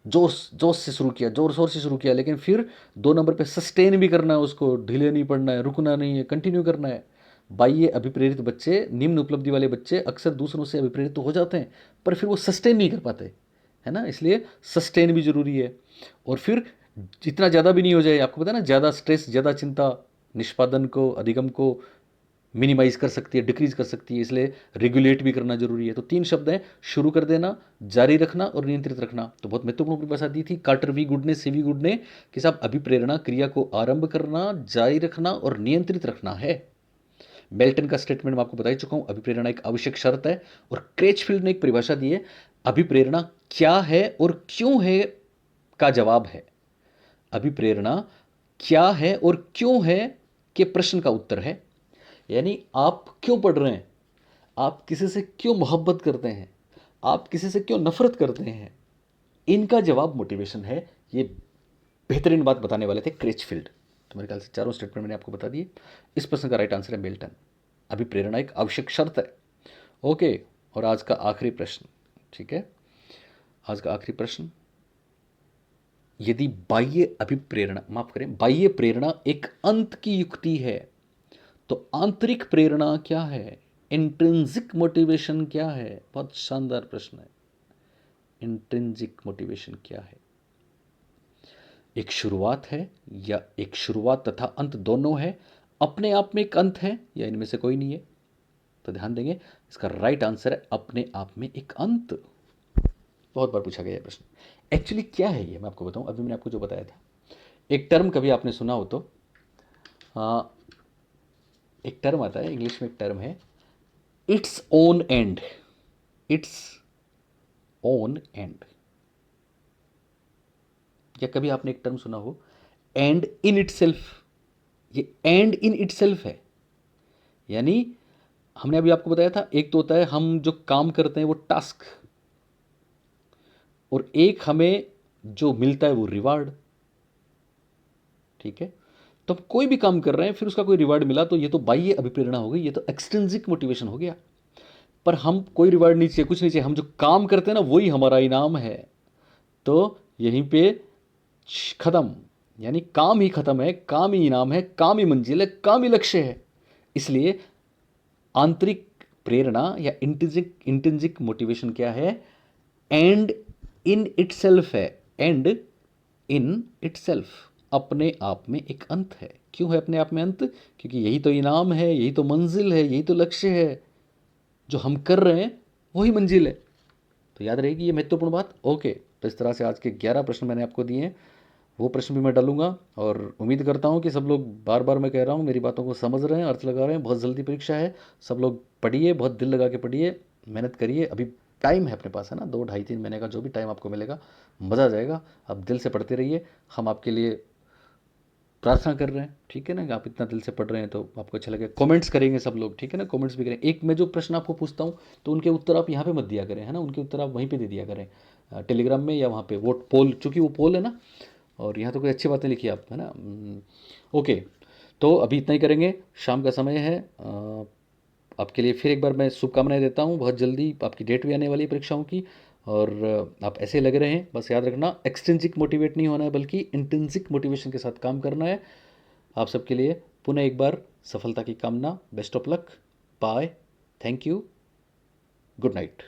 जोश जोश से शुरू किया, जोर शोर से शुरू किया, लेकिन फिर 2 नंबर पे सस्टेन भी करना है उसको, ढीले नहीं पड़ना है, रुकना नहीं है, कंटिन्यू करना है। बाह्य अभिप्रेरित बच्चे, निम्न उपलब्धि वाले बच्चे अक्सर दूसरों से अभिप्रेरित तो हो जाते हैं, पर फिर वो सस्टेन नहीं कर पाते, है ना। इसलिए सस्टेन भी जरूरी है। और फिर जितना ज़्यादा भी नहीं हो जाए, आपको पता है ना, ज़्यादा स्ट्रेस, ज़्यादा चिंता निष्पादन को, अधिगम को मिनिमाइज कर सकती है, डिक्रीज कर सकती है, इसलिए रेगुलेट भी करना जरूरी है। तो 3 शब्द हैं, शुरू कर देना, जारी रखना और नियंत्रित रखना। तो बहुत महत्वपूर्ण परिभाषा दी थी कार्टर वी गुड ने, सीवी गुड ने, कि साहब अभिप्रेरणा क्रिया को आरंभ करना, जारी रखना और नियंत्रित रखना है। मेल्टन का स्टेटमेंट मैं आपको बता ही चुका हूं, अभिप्रेरणा एक आवश्यक शर्त है। और क्रेचफील्ड ने एक परिभाषा दी है, अभिप्रेरणा क्या है और क्यों है का जवाब है। अभिप्रेरणा क्या है और क्यों है के प्रश्न का उत्तर है। यानी आप क्यों पढ़ रहे हैं, आप किसी से क्यों मोहब्बत करते हैं, आप किसी से क्यों नफरत करते हैं, इनका जवाब मोटिवेशन है। ये बेहतरीन बात बताने वाले थे क्रेचफील्ड। तो मेरे ख्याल से चारों स्टेटमेंट मैंने आपको बता दिए। इस प्रश्न का राइट आंसर है मेल्टन, अभिप्रेरणा एक आवश्यक शर्त है। ओके, और आज का आखिरी प्रश्न, ठीक है, आज का आखिरी प्रश्न, यदि बाह्य अभिप्रेरणा, माफ करें, बाह्य प्रेरणा एक अंत की युक्ति है, तो आंतरिक प्रेरणा क्या है, इंट्रिंसिक मोटिवेशन क्या है। बहुत शानदार प्रश्न है, इंट्रिंसिक मोटिवेशन क्या है। एक शुरुआत है या एक शुरुआत तथा अंत दोनों है, अपने आप में एक अंत है या इनमें से कोई नहीं है। तो ध्यान देंगे, इसका राइट आंसर है अपने आप में एक अंत। बहुत बार पूछा गया है प्रश्न। एक्चुअली क्या है ये मैं आपको बताऊं, अभी मैंने आपको जो बताया था, एक टर्म कभी आपने सुना हो तो, एक टर्म आता है इंग्लिश में, एक टर्म है its own and, its own and. या कभी आपने एक टर्म सुना हो एंड इन इटसेल्फ। ये एंड इन इटसेल्फ है, यानी हमने अभी आपको बताया था, एक तो होता है हम जो काम करते हैं वो टास्क, और एक हमें जो मिलता है वो रिवार्ड, ठीक है। तो हम कोई भी काम कर रहे हैं, फिर उसका कोई रिवार्ड मिला, तो ये तो बाह्य अभिप्रेरणा हो गई, ये तो एक्सट्रिंसिक मोटिवेशन हो गया। पर हम कोई रिवार्ड नहीं चाहिए, कुछ नहीं चाहिए, हम जो काम करते हैं ना वही हमारा इनाम है। तो यहीं पे खत्म, यानी काम ही खत्म है, काम ही इनाम है, काम ही मंजिल है, काम ही लक्ष्य है। इसलिए आंतरिक प्रेरणा या इंट्रिंसिक मोटिवेशन क्या है, एंड इन इटसेल्फ है, एंड इन इटसेल्फ, अपने आप में एक अंत है। क्यों है अपने आप में अंत, क्योंकि यही तो इनाम है, यही तो मंजिल है, यही तो लक्ष्य है, जो हम कर रहे हैं वही मंजिल है। तो याद रहेगी ये महत्वपूर्ण बात। ओके, तो इस तरह से आज के 11 प्रश्न मैंने आपको दिए हैं, वो प्रश्न भी मैं डालूंगा, और उम्मीद करता हूँ कि सब लोग, बार बार मैं कह रहा हूँ, मेरी बातों को समझ रहे हैं, अर्थ लगा रहे हैं। बहुत जल्दी परीक्षा है, सब लोग पढ़िए, बहुत दिल लगा के पढ़िए, मेहनत करिए। अभी टाइम है अपने पास, है ना, 2 ढाई 3 महीने का जो भी टाइम आपको मिलेगा, मज़ा आ जाएगा। आप दिल से पढ़ते रहिए, हम आपके लिए प्रार्थना कर रहे हैं, ठीक है ना, कि आप इतना दिल से पढ़ रहे हैं तो आपको अच्छा लगे। कमेंट्स करेंगे सब लोग, ठीक है ना, कमेंट्स भी करें। एक मैं जो प्रश्न आपको पूछता हूँ तो उनके उत्तर आप यहाँ पे मत दिया करें, है ना, उनके उत्तर आप वहीं पे दे दिया करें, टेलीग्राम में या वहाँ पे वोट पोल, चूँकि वो पोल है ना, और यहाँ तो कोई अच्छी बातें लिखी आप, है ना। ओके, तो अभी इतना ही करेंगे, शाम का समय है। आपके लिए फिर एक बार मैं शुभकामनाएं देता हूँ। बहुत जल्दी आपकी डेट भी आने वाली है परीक्षाओं की, और आप ऐसे लगे रहें। बस याद रखना, एक्सट्रिंसिक मोटिवेट नहीं होना है, बल्कि इंट्रिंसिक मोटिवेशन के साथ काम करना है। आप सबके लिए पुनः एक बार सफलता की कामना, best of luck, bye, thank you, good night.